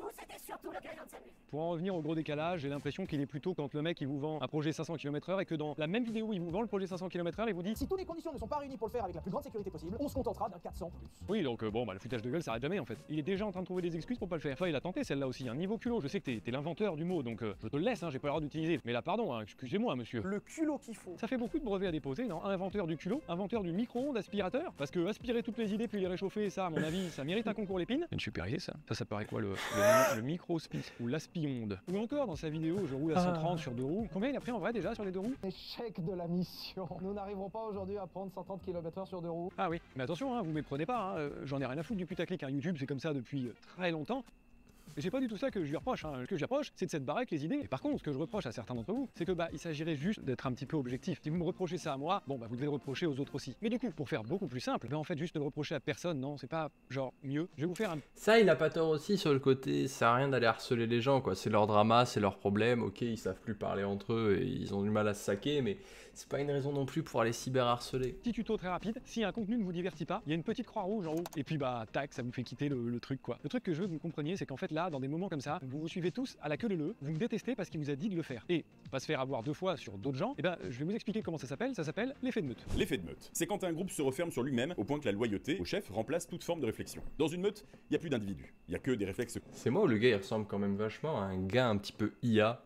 Pour en revenir au gros décalage, j'ai l'impression qu'il est plutôt quand le mec il vous vend un projet 500 km/h et que dans la même vidéo où il vous vend le projet 500 km/h, il vous dit Si toutes les conditions ne sont pas réunies pour le faire avec la plus grande sécurité possible, on se contentera d'un 400 plus. oui, donc bon, bah le foutage de gueule ça arrête jamais en fait. Il est déjà en train de trouver des excuses pour pas le faire. Enfin, il a tenté celle-là aussi, un niveau culot. Je sais que t'es l'inventeur du mot, donc je te le laisse, hein, j'ai pas le droit d'utiliser. Mais là, pardon, hein, excusez-moi, monsieur. Le culot qu'il faut. Ça fait beaucoup de brevets à déposer, non? Inventeur du culot, inventeur du micro-ondes aspirateur. Parce que aspirer toutes les idées puis les réchauffer, ça, à mon avis, ça mérite un concours l'épine. C'est une super idée ça. Ça paraît quoi le micro-spi ou l'aspionde? Ou encore dans sa vidéo, je roule à 130 sur 2 roues. Combien il a pris en vrai déjà sur les 2 roues? Échec de la mission. Nous n'arriverons pas aujourd'hui à prendre 130 km/h sur 2 roues. Ah oui, mais attention, hein, vous méprenez pas, hein, j'en ai rien à foutre du putaclic, hein. YouTube c'est comme ça depuis très longtemps. Et c'est pas du tout ça que je lui reproche, hein. Ce que je lui reproche, c'est de s'être barré avec les idées. Et par contre, ce que je reproche à certains d'entre vous, c'est que il s'agirait juste d'être un petit peu objectif. Si vous me reprochez ça à moi, bon vous devez le reprocher aux autres aussi. Mais du coup, pour faire beaucoup plus simple, en fait juste ne le reprocher à personne, non, c'est pas genre mieux. Je vais vous faire un... Ça, il a pas tort aussi sur le côté, ça sert à rien d'aller harceler les gens, quoi. C'est leur drama, c'est leur problème, ok, ils savent plus parler entre eux et ils ont du mal à se saquer, mais c'est pas une raison non plus pour aller cyberharceler. Petit tuto très rapide, si un contenu ne vous divertit pas, il y a une petite croix rouge en haut, et puis tac, ça vous fait quitter le truc quoi. Le truc que je veux que vous compreniez, c'est qu'en fait là, dans des moments comme ça, vous vous suivez tous à la queue leu-leu, vous me détestez parce qu'il vous a dit de le faire. Et pas se faire avoir 2 fois sur d'autres gens, je vais vous expliquer comment ça s'appelle l'effet de meute. L'effet de meute, c'est quand un groupe se referme sur lui-même au point que la loyauté au chef remplace toute forme de réflexion. Dans une meute, il n'y a plus d'individus, il n'y a que des réflexes. C'est moi où le gars il ressemble quand même vachement à un gars un petit peu IA.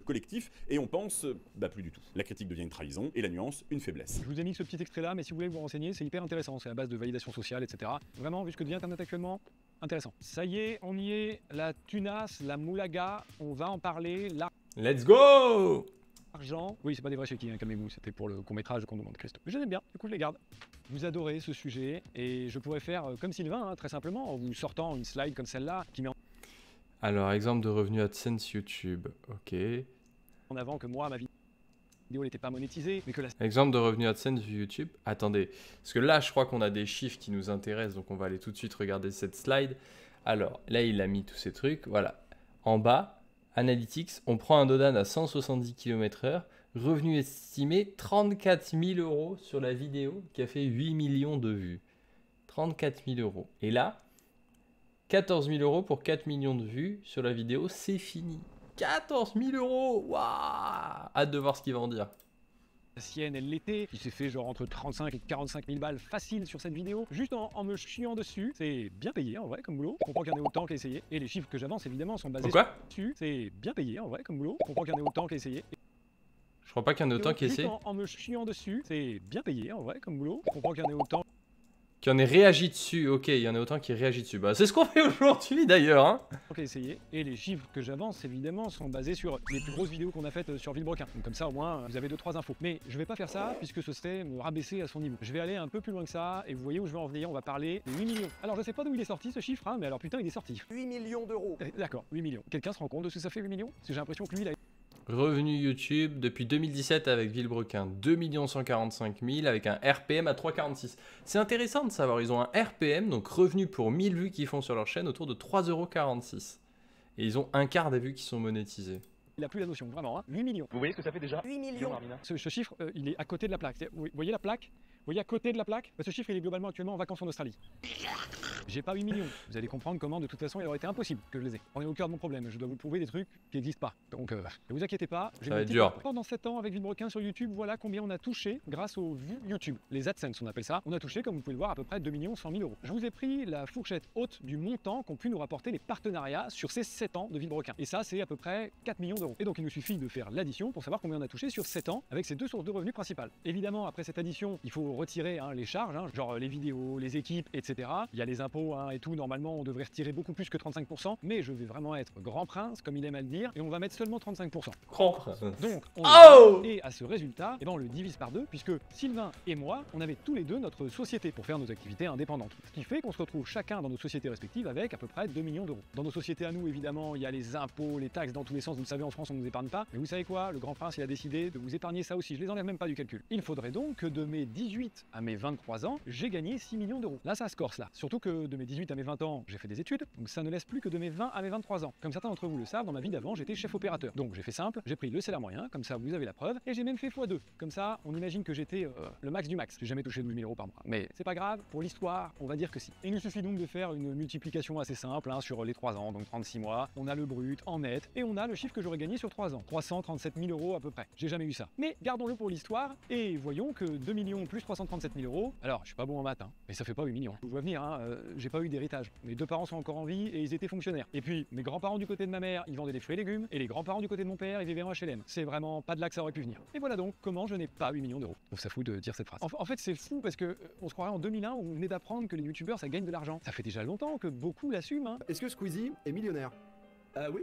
Collectif, et on pense, plus du tout. La critique devient une trahison, et la nuance, une faiblesse. Je vous ai mis ce petit extrait là, mais si vous voulez vous renseigner, c'est hyper intéressant, c'est à base de validation sociale, etc. Vraiment, vu ce que devient Internet actuellement, intéressant. Ça y est, on y est, la tunasse, la moulaga, on va en parler, Let's go! Argent. Oui, c'est pas des vrais chéquis, hein, calmez-vous, c'était pour le court-métrage qu'on demande Christo. Mais je les aime bien, du coup je les garde. Vous adorez ce sujet, et je pourrais faire comme Sylvain, hein, très simplement, en vous sortant une slide comme celle-là, qui met Alors, exemple de revenus AdSense YouTube, ok. en avant que moi, ma vidéo n'était pas monétisée, mais que la... Exemple de revenus AdSense via YouTube. Attendez, parce que là, je crois qu'on a des chiffres qui nous intéressent, donc on va aller tout de suite regarder cette slide. Alors, là, il a mis tous ces trucs, voilà. En bas, Analytics, on prend un Dodan à 170 km/h, revenu estimé 34 000 € sur la vidéo qui a fait 8 millions de vues. 34 000 €. Et là, 14 000 € pour 4 millions de vues sur la vidéo, c'est fini. 14 000 €. Waouh! Hâte de voir ce qu'il va en dire. La sienne, elle l'était. Il s'est fait genre entre 35 et 45 000 balles facile sur cette vidéo, juste en me chiant dessus. C'est bien payé en vrai comme boulot. Je comprends qu'il y en ait autant qu'à essayer. Et les chiffres que j'avance évidemment sont basés dessus. C'est bien payé en vrai comme boulot. Je comprends qu'il y en ait autant qu'à essayer. Je crois pas qu'il y en ait autant qu'à essayer. En me chiant dessus, c'est bien payé en vrai comme boulot. Je comprends qu'il y en ait autant. Qui en ait réagi dessus, ok, il y en a autant qui réagit dessus. Bah, c'est ce qu'on fait aujourd'hui d'ailleurs, hein. Ok, essayez. Et les chiffres que j'avance, évidemment, sont basés sur les plus grosses vidéos qu'on a faites sur Villebrequin. Donc comme ça, au moins, vous avez 2-3 infos. Mais je vais pas faire ça, puisque ce serait me rabaisser à son niveau. Je vais aller un peu plus loin que ça, et vous voyez où je veux en venir, on va parler de 8 millions. Alors je sais pas d'où il est sorti ce chiffre, hein, mais alors putain, il est sorti. 8 millions d'euros. D'accord, 8 millions. Quelqu'un se rend compte de ce que ça fait 8 millions? Parce que j'ai l'impression que lui, il a... Revenu YouTube depuis 2017 avec Villebrequin, 2 145 000 avec un RPM à 3,46. C'est intéressant de savoir, ils ont un RPM, donc revenu pour 1000 vues qu'ils font sur leur chaîne, autour de 3,46 €. Et ils ont un quart des vues qui sont monétisées. Il a plus la notion, vraiment, hein. 8 millions. Vous voyez ce que ça fait déjà? 8 millions. Ce chiffre, il est à côté de la plaque. Vous voyez la plaque? Vous voyez à côté de la plaque? Ce chiffre, il est globalement actuellement en vacances en Australie. J'ai pas 8 millions. Vous allez comprendre comment, de toute façon, il aurait été impossible que je les ai. On est au cœur de mon problème. Je dois vous prouver des trucs qui n'existent pas. Donc, ne vous inquiétez pas. Ça va être dur. Pendant 7 ans avec Villebrequin sur YouTube, voilà combien on a touché grâce aux vues YouTube. Les AdSense, on appelle ça. On a touché, comme vous pouvez le voir, à peu près 2 100 000 €. Je vous ai pris la fourchette haute du montant qu'ont pu nous rapporter les partenariats sur ces 7 ans de Villebrequin. Et ça, c'est à peu près 4 millions d'euros. Et donc, il nous suffit de faire l'addition pour savoir combien on a touché sur 7 ans avec ces 2 sources de revenus principales. Évidemment, après cette addition, il faut retirer les charges, genre les vidéos, les équipes, etc. Il y a les impôts impôts hein, et tout, normalement on devrait retirer beaucoup plus que 35%, mais je vais vraiment être grand prince, comme il aime à le dire, et on va mettre seulement 35%. Grand prince. Donc, et à ce résultat, eh ben, on le divise par 2, puisque Sylvain et moi, on avait tous les deux notre société pour faire nos activités indépendantes. Ce qui fait qu'on se retrouve chacun dans nos sociétés respectives avec à peu près 2 millions d'euros. Dans nos sociétés à nous, évidemment, il y a les impôts, les taxes dans tous les sens, vous le savez, en France on ne nous épargne pas, mais vous savez quoi, le grand prince il a décidé de vous épargner ça aussi, je les enlève même pas du calcul. Il faudrait donc que de mes 18 à mes 23 ans, j'ai gagné 6 millions d'euros. Là ça se corse là. Surtout que de mes 18 à mes 20 ans, j'ai fait des études, donc ça ne laisse plus que de mes 20 à mes 23 ans. Comme certains d'entre vous le savent, dans ma vie d'avant, j'étais chef opérateur. Donc j'ai fait simple, j'ai pris le salaire moyen, comme ça vous avez la preuve, et j'ai même fait x2. Comme ça, on imagine que j'étais le max du max. J'ai jamais touché 12 000 euros par mois. Mais c'est pas grave, pour l'histoire, on va dire que si. Et il nous suffit donc de faire une multiplication assez simple hein, sur les 3 ans, donc 36 mois. On a le brut en net, et on a le chiffre que j'aurais gagné sur 3 ans. 337 000 euros à peu près. J'ai jamais eu ça. Mais gardons-le pour l'histoire, et voyons que 2 millions plus 337 000 euros. Alors, je suis pas bon en maths, hein, mais ça fait pas 8 millions. Je vous vois venir, hein, j'ai pas eu d'héritage. Mes 2 parents sont encore en vie et ils étaient fonctionnaires. Et puis, mes grands-parents du côté de ma mère, ils vendaient des fruits et légumes, et les grands-parents du côté de mon père, ils vivaient en HLM. C'est vraiment pas de là que ça aurait pu venir. Et voilà donc comment je n'ai pas 8 millions d'euros. Donc ça fout de dire cette phrase. En fait, c'est fou parce que on se croirait en 2001 où on venait d'apprendre que les youtubeurs ça gagne de l'argent. Ça fait déjà longtemps que beaucoup l'assument. Hein. Est-ce que Squeezie est millionnaire? Oui.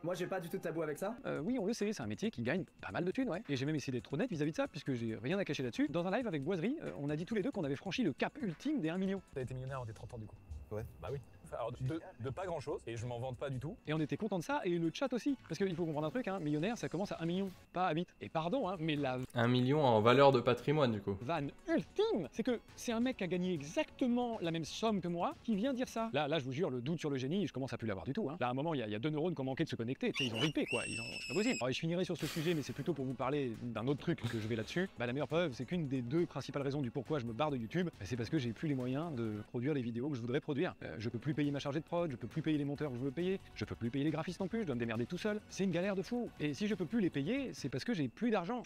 Moi j'ai pas du tout de tabou avec ça. Oui, on le sait, c'est un métier qui gagne pas mal de thunes, ouais. Et j'ai même essayé d'être honnête vis-à-vis de ça, puisque j'ai rien à cacher là-dessus. Dans un live avec Boiserie, on a dit tous les deux qu'on avait franchi le cap ultime des 1 million. T'as été millionnaire avant tes 30 ans du coup? Ouais. Bah oui. Alors de pas grand chose, et je m'en vante pas du tout. Et on était content de ça, et le chat aussi. Parce qu'il faut comprendre un truc, hein, millionnaire ça commence à 1 million, pas à 8. Et pardon, hein, mais la 1 million en valeur de patrimoine du coup. Vanne ultime, c'est que c'est un mec qui a gagné exactement la même somme que moi qui vient dire ça. Là je vous jure, le doute sur le génie, je commence à plus l'avoir du tout. Hein. Là à un moment, il y a 2 neurones qui ont manqué de se connecter. Ils ont ripé quoi, c'est pas possible. Alors je finirai sur ce sujet, mais c'est plutôt pour vous parler d'un autre truc que je vais là-dessus. Bah, la meilleure preuve, c'est qu'une des 2 principales raisons du pourquoi je me barre de YouTube, bah, c'est parce que j'ai plus les moyens de produire les vidéos que je voudrais produire. Je peux plus payer ma chargée de prod, je peux plus payer les monteurs que je veux payer, je peux plus payer les graphistes non plus, je dois me démerder tout seul. C'est une galère de fou. Et si je peux plus les payer, c'est parce que j'ai plus d'argent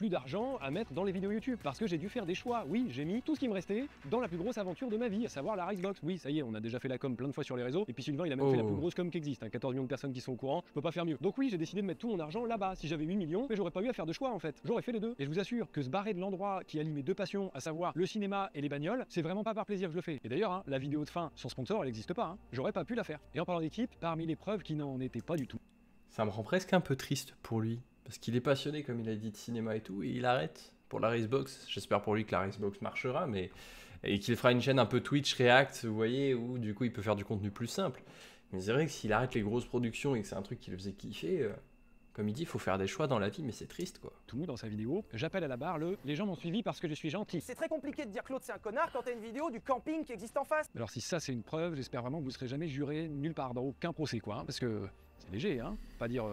à mettre dans les vidéos YouTube. Parce que j'ai dû faire des choix. Oui, j'ai mis tout ce qui me restait dans la plus grosse aventure de ma vie, à savoir la Xbox. Oui, ça y est, on a déjà fait la com plein de fois sur les réseaux. Et puis Sylvain, il a même fait la plus grosse com qui existe. 14 millions de personnes qui sont au courant, je peux pas faire mieux. Donc oui, j'ai décidé de mettre tout mon argent là-bas. Si j'avais 8 millions, mais j'aurais pas eu à faire de choix en fait. J'aurais fait les deux. Et je vous assure que se barrer de l'endroit qui allie mes 2 passions, à savoir le cinéma et les bagnoles, c'est vraiment pas par plaisir que je le fais. Et d'ailleurs, hein, la vidéo de fin sans sponsor, elle existe pas. Hein. J'aurais pas pu la faire. Et en parlant d'équipe, parmi les preuves qui n'en étaient pas du tout. Ça me rend presque un peu triste pour lui, parce qu'il est passionné, comme il a dit, de cinéma et tout, et il arrête pour la Xbox. J'espère pour lui que la Xbox marchera, mais et qu'il fera une chaîne un peu Twitch React, vous voyez, où du coup il peut faire du contenu plus simple. Mais c'est vrai que s'il arrête les grosses productions et que c'est un truc qui le faisait kiffer, comme il dit, il faut faire des choix dans la vie, mais c'est triste quoi. Tout dans sa vidéo, j'appelle à la barre le « les gens m'ont suivi parce que je suis gentil ». C'est très compliqué de dire Claude c'est un connard quand t'as une vidéo du camping qui existe en face. Alors si ça c'est une preuve, j'espère vraiment que vous serez jamais juré nulle part, dans aucun procès quoi, hein, parce que c'est léger, hein, pas dire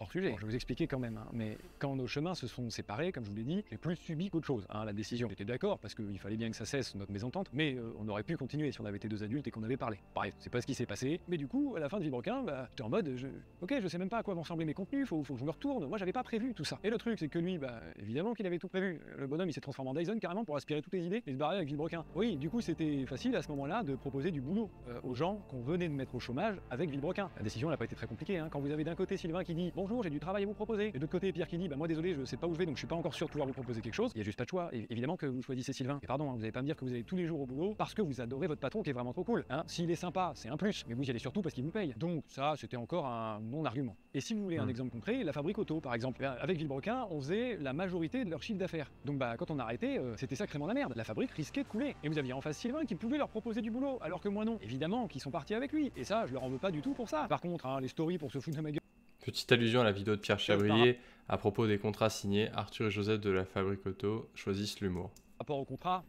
hors sujet. Bon, je vais vous expliquer quand même, hein, mais quand nos chemins se sont séparés, comme je vous l'ai dit, j'ai plus subi qu'autre chose, hein, la décision. J'étais d'accord parce qu'il fallait bien que ça cesse notre mésentente, mais on aurait pu continuer si on avait été 2 adultes et qu'on avait parlé. Bref, c'est pas ce qui s'est passé, mais du coup, à la fin de Villebrequin, bah, j'étais en mode, ok, je sais même pas à quoi vont ressembler mes contenus, faut que je me retourne, moi j'avais pas prévu tout ça. Et le truc, c'est que lui, bah, évidemment qu'il avait tout prévu. Le bonhomme, il s'est transformé en Dyson carrément pour aspirer toutes les idées et se barrer avec Villebrequin. Oui, du coup, c'était facile à ce moment-là de proposer du boulot aux gens qu'on venait de mettre au chômage avec Villebrequin. La décision n'a pas été très compliquée, hein. Quand vous avez d'un côté Sylvain qui dit bonjour, j'ai du travail à vous proposer, et de l'autre côté Pierre qui dit bah moi désolé, je sais pas où je vais donc je suis pas encore sûr de pouvoir vous proposer quelque chose, il y a juste pas de choix. Et évidemment que vous choisissez Sylvain. Et pardon, hein, vous allez pas me dire que vous allez tous les jours au boulot parce que vous adorez votre patron qui est vraiment trop cool. Hein. S'il est sympa, c'est un plus, mais vous y allez surtout parce qu'il vous paye. Donc ça, c'était encore un non-argument. Et si vous voulez un exemple concret, la fabrique auto par exemple. Avec Villebrequin, on faisait la majorité de leur chiffre d'affaires. Donc bah quand on a arrêté, c'était sacrément la merde. La fabrique risquait de couler. Et vous aviez en face Sylvain qui pouvait leur proposer du boulot, alors que moi non. Évidemment qu'ils sont partis avec lui. Et ça, je leur en veux pas du tout pour ça. Par contre, hein, les stories pour se foutre de ma gueule. Petite allusion à la vidéo de Pierre Chabrier à propos des contrats signés. Arthur et Joseph de la Fabrique Auto choisissent l'humour. Rapport au contrat,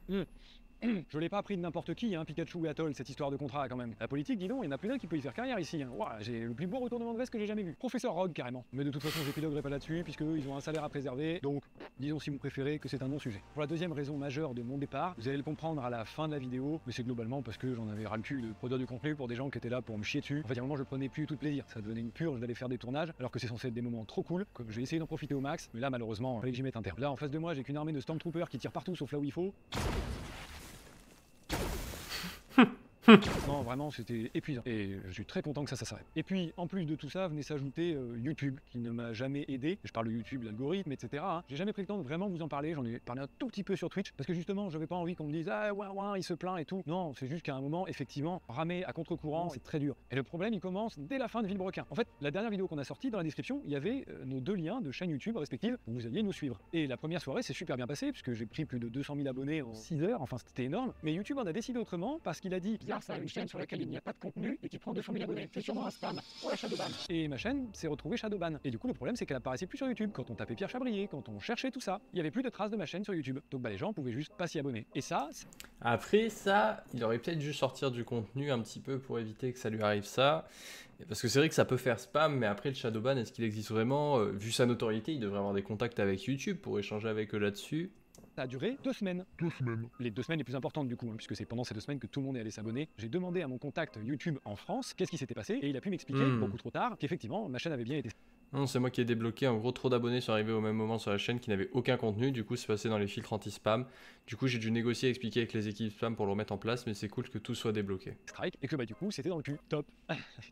je l'ai pas appris de n'importe qui, hein, Pikachu et Atoll, cette histoire de contrat quand même. La politique, dis donc, il y en a plus d'un qui peut y faire carrière ici. Hein. Ouah, j'ai le plus beau retournement de veste que j'ai jamais vu. Professeur Rogue carrément. Mais de toute façon, j'épiloguerai pas là-dessus, puisque ils ont un salaire à préserver. Donc, disons si vous préférez que c'est un non-sujet. Pour la deuxième raison majeure de mon départ, vous allez le comprendre à la fin de la vidéo, mais c'est globalement parce que j'en avais ras le cul de produire du contenu pour des gens qui étaient là pour me chier dessus. En fait, à un moment, je prenais plus tout de plaisir. Ça devenait une purge d'aller faire des tournages, alors que c'est censé être des moments trop cool. Comme j'ai essayé d'en profiter au max, mais là, malheureusement, il fallait que j'y mette un terme. Là, en face de moi, j'ai qu'une armée de Stormtroopers qui tirent partout sauf là où il faut. Non, vraiment, c'était épuisant. Et je suis très content que ça s'arrête. Et puis, en plus de tout ça, venait s'ajouter YouTube, qui ne m'a jamais aidé. Je parle de YouTube, l'algorithme, etc. Hein. J'ai jamais pris le temps de vraiment vous en parler. J'en ai parlé un tout petit peu sur Twitch, parce que justement, j'avais pas envie qu'on me dise ah ouais, il se plaint et tout. Non, c'est juste qu'à un moment, effectivement, ramer à contre-courant, c'est très dur. Et le problème, il commence dès la fin de Villebrequin. En fait, la dernière vidéo qu'on a sortie, dans la description, il y avait nos 2 liens de chaînes YouTube respectives où vous alliez nous suivre. Et la première soirée, c'est super bien passé, puisque j'ai pris plus de 200 000 abonnés en 6 heures. Enfin, c'était énorme. Mais YouTube en a décidé autrement parce qu'il a dit ça, une chaîne sur laquelle il n'y a pas de contenu et qui prend 200 000 abonnés. C'est sûrement un spam ou un shadowban. Et ma chaîne s'est retrouvée shadowban. Et du coup, le problème, c'est qu'elle apparaissait plus sur YouTube. Quand on tapait Pierre Chabrier, quand on cherchait tout ça, il y avait plus de traces de ma chaîne sur YouTube. Donc les gens pouvaient juste pas s'y abonner. Et ça, après ça, il aurait peut-être dû sortir du contenu un petit peu pour éviter que ça lui arrive ça. Parce que c'est vrai que ça peut faire spam, mais après le shadowban, est-ce qu'il existe vraiment? Vu sa notoriété, il devrait avoir des contacts avec YouTube pour échanger avec eux là-dessus. ça a duré 2 semaines. 2 semaines. Les 2 semaines les plus importantes du coup, hein, puisque c'est pendant ces 2 semaines que tout le monde est allé s'abonner. J'ai demandé à mon contact YouTube en France qu'est-ce qui s'était passé et il a pu m'expliquer, beaucoup trop tard, qu'effectivement ma chaîne avait bien été... Non, c'est moi qui ai débloqué. En gros, trop d'abonnés sont arrivés au même moment sur la chaîne qui n'avaient aucun contenu. Du coup, c'est passé dans les filtres anti-spam. Du coup, j'ai dû négocier et expliquer avec les équipes spam pour le remettre en place, mais c'est cool que tout soit débloqué. Strike, et que bah du coup, c'était dans le cul. Top.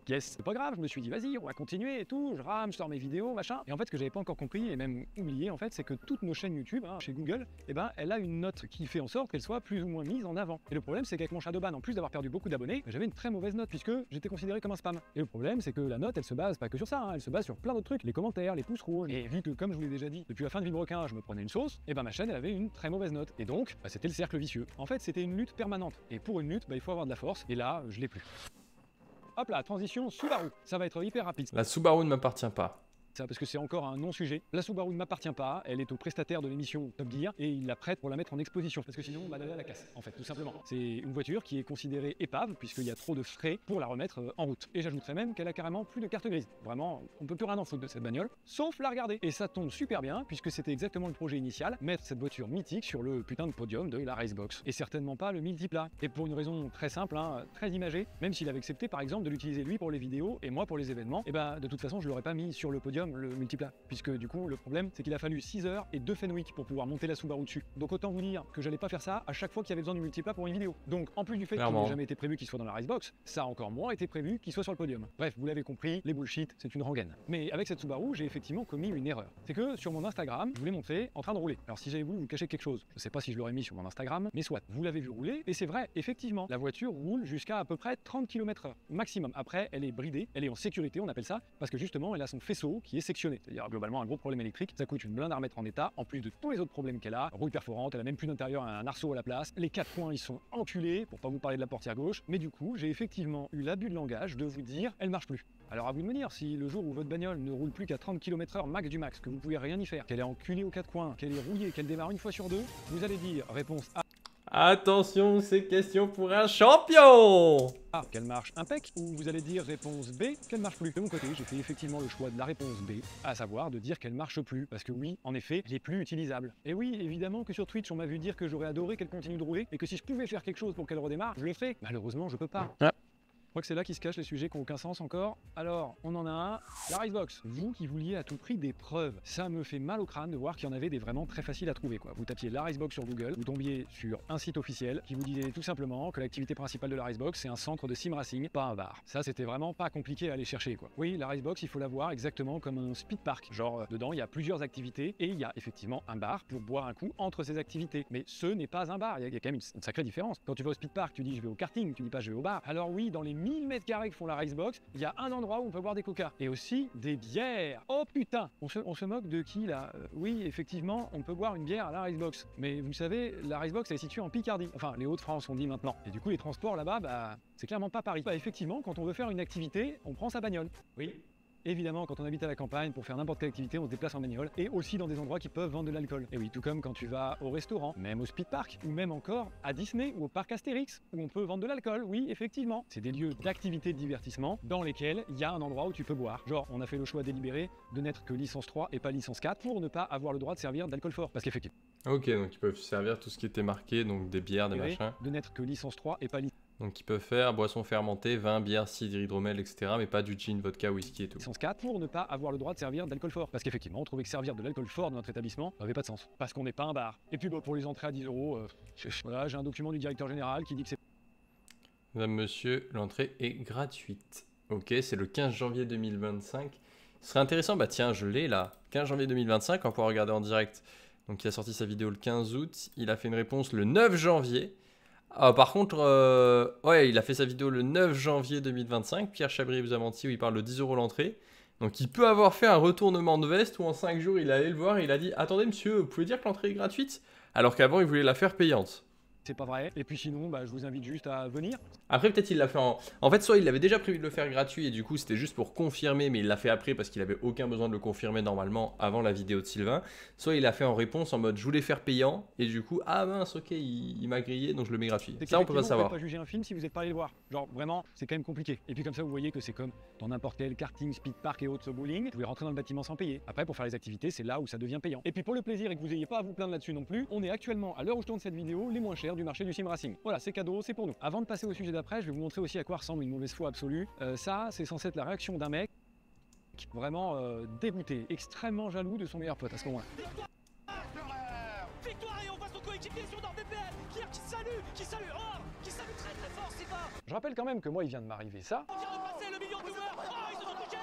Yes, c'est pas grave, je me suis dit, vas-y, on va continuer et tout. Je rame, je sors mes vidéos, machin. Et en fait, ce que j'avais pas encore compris et même oublié, en fait, c'est que toutes nos chaînes YouTube, hein, chez Google, eh ben, elle a une note qui fait en sorte qu'elle soit plus ou moins mise en avant. Et le problème, c'est qu'avec mon shadowban, en plus d'avoir perdu beaucoup d'abonnés, j'avais une très mauvaise note puisque j'étais considéré comme un spam. Et le problème, c'est que la note, elle se base pas que sur ça, hein, elle se base sur plein d'autres trucs, les commentaires, les pouces rouges. Et vu que, comme je vous l'ai déjà dit, depuis la fin de Villebrequin, je me prenais une sauce, et ben ma chaîne, elle avait une très mauvaise note. Et donc, bah, c'était le cercle vicieux. En fait, c'était une lutte permanente. Et pour une lutte, bah, il faut avoir de la force. Et là, je l'ai plus. Hop là, transition Subaru. Ça va être hyper rapide. La Subaru ne m'appartient pas. Ça, parce que c'est encore un non-sujet. La Subaru ne m'appartient pas, elle est au prestataire de l'émission Top Gear et il la prête pour la mettre en exposition. Parce que sinon, bah, elle la casse, en fait, tout simplement. C'est une voiture qui est considérée épave, puisqu'il y a trop de frais pour la remettre en route. Et j'ajouterais même qu'elle a carrément plus de carte grise. Vraiment, on peut plus rien en foutre de cette bagnole, sauf la regarder. Et ça tombe super bien, puisque c'était exactement le projet initial, mettre cette voiture mythique sur le putain de podium de la Racebox. Et certainement pas le multiplat. Et pour une raison très simple, hein, très imagée, même s'il avait accepté par exemple de l'utiliser lui pour les vidéos et moi pour les événements, et bah de toute façon je l'aurais pas mis sur le podium le multiplat. Puisque du coup, le problème, c'est qu'il a fallu 6 heures et 2 Fenwick pour pouvoir monter la Subaru dessus. Donc autant vous dire que j'allais pas faire ça à chaque fois qu'il y avait besoin du multiplat pour une vidéo. Donc en plus du fait qu'il n'ait jamais été prévu qu'il soit dans la Racebox, ça a encore moins été prévu qu'il soit sur le podium. Bref, vous l'avez compris, les bullshit, c'est une rengaine. Mais avec cette Subaru, j'ai effectivement commis une erreur. C'est que sur mon Instagram, je vous l'ai montré en train de rouler. Alors si j'avais voulu vous cacher quelque chose, je sais pas si je l'aurais mis sur mon Instagram, mais soit, vous l'avez vu rouler, et c'est vrai, effectivement, la voiture roule jusqu'à à peu près 30 km/h maximum. Après, elle est bridée, elle est en sécurité, on appelle ça, parce que justement, elle a son faisceau qui est sectionné. C'est-à-dire globalement un gros problème électrique, ça coûte une blinde à remettre en état, en plus de tous les autres problèmes qu'elle a, rouille perforante, elle a même plus d'intérieur, un arceau à la place, les 4 coins ils sont enculés, pour pas vous parler de la portière gauche, mais du coup j'ai effectivement eu l'abus de langage de vous dire elle marche plus. Alors à vous de me dire, si le jour où votre bagnole ne roule plus qu'à 30 km/h max du max, que vous pouvez rien y faire, qu'elle est enculée aux 4 coins, qu'elle est rouillée, qu'elle démarre une fois sur 2, vous allez dire réponse A. Attention, c'est question pour un champion! A, qu'elle marche impec, ou vous allez dire réponse B, qu'elle marche plus. De mon côté, j'ai fait effectivement le choix de la réponse B, à savoir de dire qu'elle marche plus, parce que oui, en effet, elle est plus utilisable. Et oui, évidemment que sur Twitch, on m'a vu dire que j'aurais adoré qu'elle continue de rouler, et que si je pouvais faire quelque chose pour qu'elle redémarre, je le ferais. Malheureusement, je peux pas. Je crois que c'est là qui se cachent les sujets qui n'ont aucun sens encore. Alors, on en a un, la Racebox. Vous qui vouliez à tout prix des preuves, ça me fait mal au crâne de voir qu'il y en avait des vraiment très faciles à trouver, quoi. Vous tapiez la Racebox sur Google, vous tombiez sur un site officiel qui vous disait tout simplement que l'activité principale de la Racebox, c'est un centre de sim racing, pas un bar. Ça, c'était vraiment pas compliqué à aller chercher, quoi. Oui, la Racebox, il faut la voir exactement comme un speed park. Genre, dedans, il y a plusieurs activités et il y a effectivement un bar pour boire un coup entre ces activités. Mais ce n'est pas un bar, il y a quand même une sacrée différence. Quand tu vas au speed park, tu dis je vais au karting, tu dis pas je vais au bar. Alors oui, dans les 1000 m² font la Racebox, il y a un endroit où on peut boire des coca et aussi des bières. Oh putain, on se moque de qui là? Oui, effectivement, on peut boire une bière à la Racebox, mais vous savez, la Racebox elle est située en Picardie, enfin les Hauts-de-France on dit maintenant, et du coup les transports là-bas, bah c'est clairement pas Paris. Bah effectivement, quand on veut faire une activité, on prend sa bagnole. Oui. Évidemment, quand on habite à la campagne, pour faire n'importe quelle activité, on se déplace en bagnole, et aussi dans des endroits qui peuvent vendre de l'alcool. Et oui, tout comme quand tu vas au restaurant, même au speed park, ou même encore à Disney ou au parc Astérix, où on peut vendre de l'alcool, oui, effectivement. C'est des lieux d'activité de divertissement dans lesquels il y a un endroit où tu peux boire. Genre, on a fait le choix délibéré de n'être que licence 3 et pas licence 4 pour ne pas avoir le droit de servir d'alcool fort. Parce qu'effectivement. Ok, donc ils peuvent servir tout ce qui était marqué, donc des bières, des machins. De n'être que licence 3 et pas licence. Donc ils peuvent faire boissons fermentées, vin, bière, cidre, hydromel, etc. Mais pas du gin, vodka, whisky et tout. Licence 4 pour ne pas avoir le droit de servir d'alcool fort. Parce qu'effectivement, on trouvait que servir de l'alcool fort dans notre établissement n'avait pas de sens. Parce qu'on n'est pas un bar. Et puis bah, pour les entrées à 10 €, voilà, j'ai un document du directeur général qui dit que c'est... Madame, monsieur, l'entrée est gratuite. Ok, c'est le 15 janvier 2025. Ce serait intéressant, bah tiens, je l'ai là. 15 janvier 2025, on va pouvoir regarder en direct. Donc il a sorti sa vidéo le 15 août. Il a fait une réponse le 9 janvier. Ah, par contre, ouais, il a fait sa vidéo le 9 janvier 2025. Pierre Chabrier vous a menti où il parle de 10 € l'entrée. Donc il peut avoir fait un retournement de veste où en 5 jours il allait le voir et il a dit « Attendez monsieur, vous pouvez dire que l'entrée est gratuite ?» Alors qu'avant il voulait la faire payante. C'est pas vrai. Et puis sinon, bah, je vous invite juste à venir. Après, peut-être il l'a fait en... En fait, soit il avait déjà prévu de le faire gratuit et du coup, c'était juste pour confirmer, mais il l'a fait après parce qu'il avait aucun besoin de le confirmer normalement avant la vidéo de Sylvain. Soit il l'a fait en réponse en mode je voulais faire payant et du coup, ah mince, ok, il m'a grillé donc je le mets gratuit. Ça, on peut pas savoir. Vous pouvez pas juger un film si vous n'êtes pas allé le voir. Genre, vraiment, c'est quand même compliqué. Et puis comme ça, vous voyez que c'est comme dans n'importe quel karting, speed park et autres bowling. Vous pouvez rentrer dans le bâtiment sans payer. Après, pour faire les activités, c'est là où ça devient payant. Et puis pour le plaisir et que vous n'ayez pas à vous plaindre là-dessus non plus, on est actuellement, à l'heure où je tourne cette vidéo, les moins chers du marché du sim racing. Voilà, c'est cadeau, c'est pour nous. Avant de passer au sujet d'après, je vais vous montrer aussi à quoi ressemble une mauvaise foi absolue. Ça, c'est censé être la réaction d'un mec vraiment dégoûté, extrêmement jaloux de son meilleur pote à ce moment-là. Victoire et on voit son coéquipier sur NordVPN, Pierre qui salue, qui salue très très fort Sylvain. Je rappelle quand même que moi, il vient de m'arriver ça. On vient de passer le million de viewers. Oh, ils se sont touchés.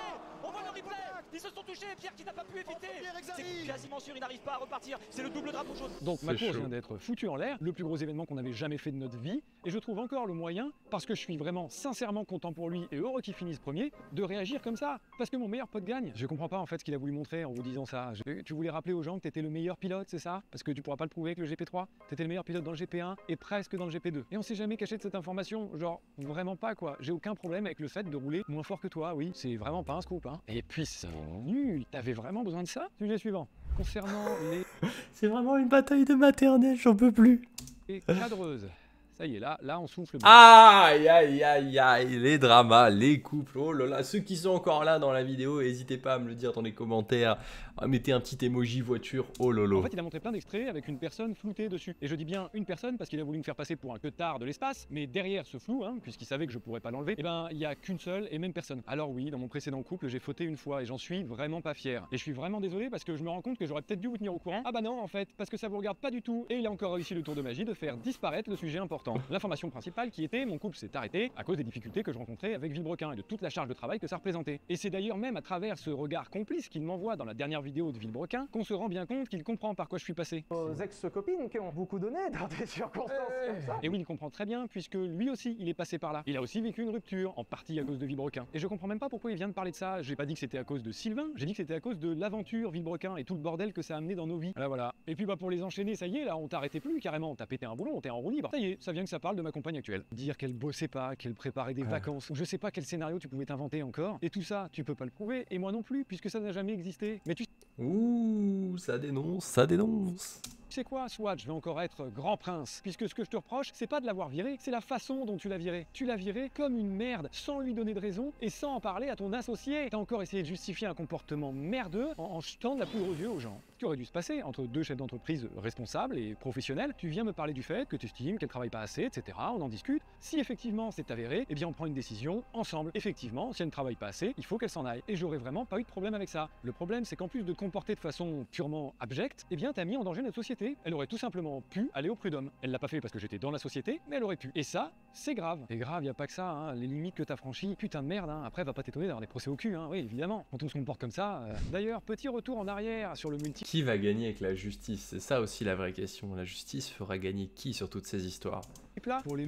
On voit le replay. Ils se sont touchés. Pierre qui n'a pas pu éviter. C'est quasiment sûr, il n'arrive pas à repartir. C'est le double drapeau jaune. Donc ma course vient d'être foutue en l'air, le plus gros événement qu'on avait jamais fait de notre vie. Et je trouve encore le moyen, parce que je suis vraiment sincèrement content pour lui et heureux qu'il finisse premier, de réagir comme ça. Parce que mon meilleur pote gagne. Je comprends pas en fait ce qu'il a voulu montrer en vous disant ça. Tu voulais rappeler aux gens que t'étais le meilleur pilote, c'est ça? Parce que tu pourras pas le prouver avec le GP3. T'étais le meilleur pilote dans le GP1 et presque dans le GP2. Et on s'est jamais caché de cette information. Genre, vraiment pas quoi. J'ai aucun problème avec le fait de rouler moins fort que toi, oui. C'est vraiment pas un scoop, hein. Et puis c'est nul. T'avais vraiment besoin de ça? Sujet suivant. Concernant les... C'est vraiment une bataille de maternelle, j'en peux plus. Et cadreuse. Ça y est, là on souffle. Aïe, aïe, aïe, aïe, les dramas, les couples, oh là là, ceux qui sont encore là dans la vidéo, n'hésitez pas à me le dire dans les commentaires, mettez un petit emoji voiture, oh lolo. En fait, il a montré plein d'extraits avec une personne floutée dessus. Et je dis bien une personne parce qu'il a voulu me faire passer pour un queutard de l'espace, mais derrière ce flou, hein, puisqu'il savait que je pourrais pas l'enlever, eh ben, il y a qu'une seule et même personne. Alors oui, dans mon précédent couple, j'ai fauté une fois et j'en suis vraiment pas fier. Et je suis vraiment désolé parce que je me rends compte que j'aurais peut-être dû vous tenir au courant. Ah bah non, en fait, parce que ça vous regarde pas du tout. Et il a encore réussi le tour de magie de faire disparaître le sujet important. L'information principale qui était mon couple s'est arrêté à cause des difficultés que je rencontrais avec Villebrequin et de toute la charge de travail que ça représentait. Et c'est d'ailleurs même à travers ce regard complice qu'il m'envoie dans la dernière vidéo de Villebrequin qu'on se rend bien compte qu'il comprend par quoi je suis passé. Aux ex-copines qui ont beaucoup donné dans des circonstances comme ça. Et oui, il comprend très bien puisque lui aussi il est passé par là. Il a aussi vécu une rupture, en partie à cause de Villebrequin. Et je comprends même pas pourquoi il vient de parler de ça. J'ai pas dit que c'était à cause de Sylvain, j'ai dit que c'était à cause de l'aventure Villebrequin et tout le bordel que ça a amené dans nos vies. Voilà. Et puis bah pour les enchaîner, ça y est, là on t'arrêtait plus carrément, t'as pété un boulon, on t'est en roue libre. Ça y est, ça vient que ça parle de ma compagne actuelle. Dire qu'elle bossait pas, qu'elle préparait des vacances, ou je sais pas quel scénario tu pouvais t'inventer encore. Et tout ça, tu peux pas le prouver, et moi non plus, puisque ça n'a jamais existé. Mais tu... Ouh, ça dénonce, ça dénonce. Tu sais quoi, soit je vais encore être grand prince, puisque ce que je te reproche, c'est pas de l'avoir viré, c'est la façon dont tu l'as viré. Tu l'as viré comme une merde, sans lui donner de raison et sans en parler à ton associé. T'as encore essayé de justifier un comportement merdeux en jetant de la poudre aux yeux aux gens. Ce qui aurait dû se passer entre deux chefs d'entreprise responsables et professionnels, tu viens me parler du fait que tu estimes qu'elle travaille pas assez, etc. On en discute. Si effectivement c'est avéré, eh bien on prend une décision ensemble. Effectivement, si elle ne travaille pas assez, il faut qu'elle s'en aille. Et j'aurais vraiment pas eu de problème avec ça. Le problème, c'est qu'en plus de te comporter de façon purement abjecte, eh bien t'as mis en danger notre société. Elle aurait tout simplement pu aller au prud'homme. Elle l'a pas fait parce que j'étais dans la société, mais elle aurait pu. Et ça, c'est grave. Et grave, y a pas que ça, hein. Les limites que t'as franchies, putain de merde, hein. Après, va pas t'étonner d'avoir des procès au cul, hein. Oui, évidemment. Quand on se comporte comme ça. D'ailleurs, petit retour en arrière sur le multi. Qui va gagner avec la justice? C'est ça aussi la vraie question. La justice fera gagner qui sur toutes ces histoires?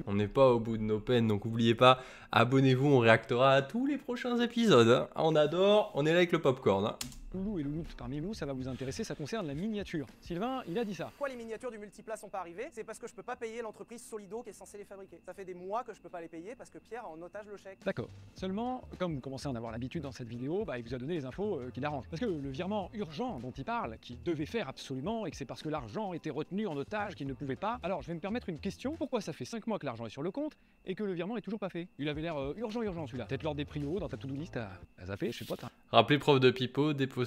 On n'est pas au bout de nos peines, donc n'oubliez pas, abonnez-vous, on réactera à tous les prochains épisodes. Hein. On adore, on est là avec le popcorn. Hein. Loulou et Loulou parmi vous, ça va vous intéresser, ça concerne la miniature. Sylvain, il a dit ça. Pourquoi les miniatures du multiplat sont pas arrivées? C'est parce que je peux pas payer l'entreprise Solido qui est censée les fabriquer. Ça fait des mois que je peux pas les payer parce que Pierre a en otage le chèque. D'accord. Seulement, comme vous commencez à en avoir l'habitude dans cette vidéo, bah, il vous a donné les infos qui l'arrangent. Parce que le virement urgent dont il parle, qu'il devait faire absolument, et que c'est parce que l'argent était retenu en otage qu'il ne pouvait pas. Alors, je vais me permettre une question. Pourquoi ça fait 5 mois que l'argent est sur le compte et que le virement est toujours pas fait? Il avait l'air urgent celui-là. Peut-être lors des prios, dans ta to-do list à zapper, je sais pas. Rappelez prof de pipeau, déposer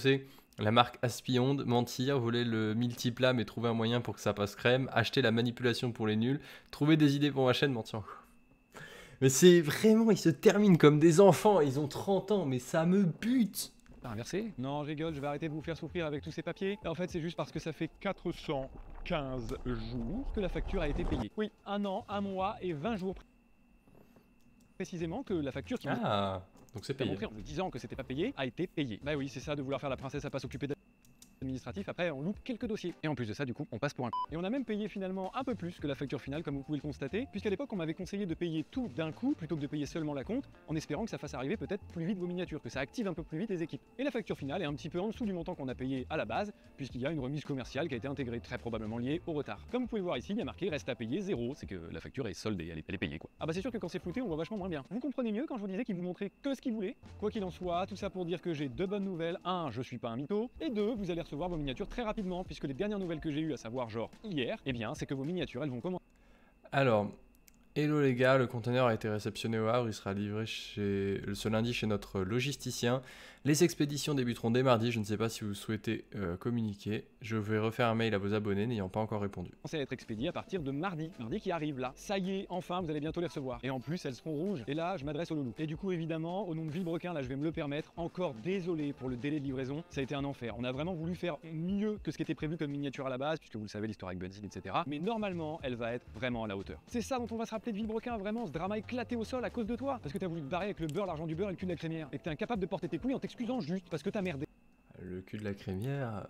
la marque Aspionde, mentir, voler le multiplat mais trouver un moyen pour que ça passe crème, acheter la manipulation pour les nuls, trouver des idées pour ma chaîne, mentir. Mais c'est vraiment, ils se terminent comme des enfants, ils ont 30 ans, mais ça me bute. Inversé? Non, je rigole, je vais arrêter de vous faire souffrir avec tous ces papiers. En fait, c'est juste parce que ça fait 415 jours que la facture a été payée. Oui, 1 an, 1 mois et 20 jours. précisément que la facture qui Ah, donc c'est t'as payé. montré en me disant que c'était pas payé a été payé. Bah oui, c'est ça de vouloir faire la princesse à pas s'occuper administratif, après on loupe quelques dossiers. Et en plus de ça, du coup, on passe pour un con. Et on a même payé finalement un peu plus que la facture finale, comme vous pouvez le constater, puisqu'à l'époque, on m'avait conseillé de payer tout d'un coup, plutôt que de payer seulement la compte, en espérant que ça fasse arriver peut-être plus vite vos miniatures, que ça active un peu plus vite les équipes. Et la facture finale est un petit peu en dessous du montant qu'on a payé à la base, puisqu'il y a une remise commerciale qui a été intégrée, très probablement liée au retard. Comme vous pouvez le voir ici, il y a marqué reste à payer 0, c'est que la facture est soldée, elle est payée quoi. Ah bah c'est sûr que quand c'est flouté, on voit vachement moins bien. Vous comprenez mieux quand je vous disais qu'il vous montrait que ce qu'il voulait. Quoi qu'il en soit, tout ça pour dire que j'ai deux bonnes nouvelles. 1, je suis pas un mytho, et 2, vous allez recevoir vos miniatures très rapidement, puisque les dernières nouvelles que j'ai eues, à savoir genre hier, eh bien c'est que vos miniatures elles vont commencer. Alors, hello les gars, le conteneur a été réceptionné au Havre, il sera livré ce lundi chez notre logisticien. Les expéditions débuteront dès mardi, je ne sais pas si vous souhaitez communiquer. Je vais refaire un mail à vos abonnés n'ayant pas encore répondu. Ça va être expédié à partir de mardi qui arrive là. Ça y est, enfin vous allez bientôt les recevoir. Et en plus elles seront rouges. Et là je m'adresse au loulou. Et du coup évidemment, au nom de Villebrequin, là je vais me le permettre, encore désolé pour le délai de livraison, ça a été un enfer. On a vraiment voulu faire mieux que ce qui était prévu comme miniature à la base, puisque vous le savez l'histoire avec Benzine, etc. Mais normalement elle va être vraiment à la hauteur. C'est ça dont on va se rappeler de Villebrequin, vraiment, ce drama éclaté au sol à cause de toi. Parce que t'as voulu te barrer avec le beurre, l'argent du beurre et le cul de la crémière. Et que t'es incapable de porter tes couilles en t'excusant juste parce que t'as merdé. Le cul de la crémière,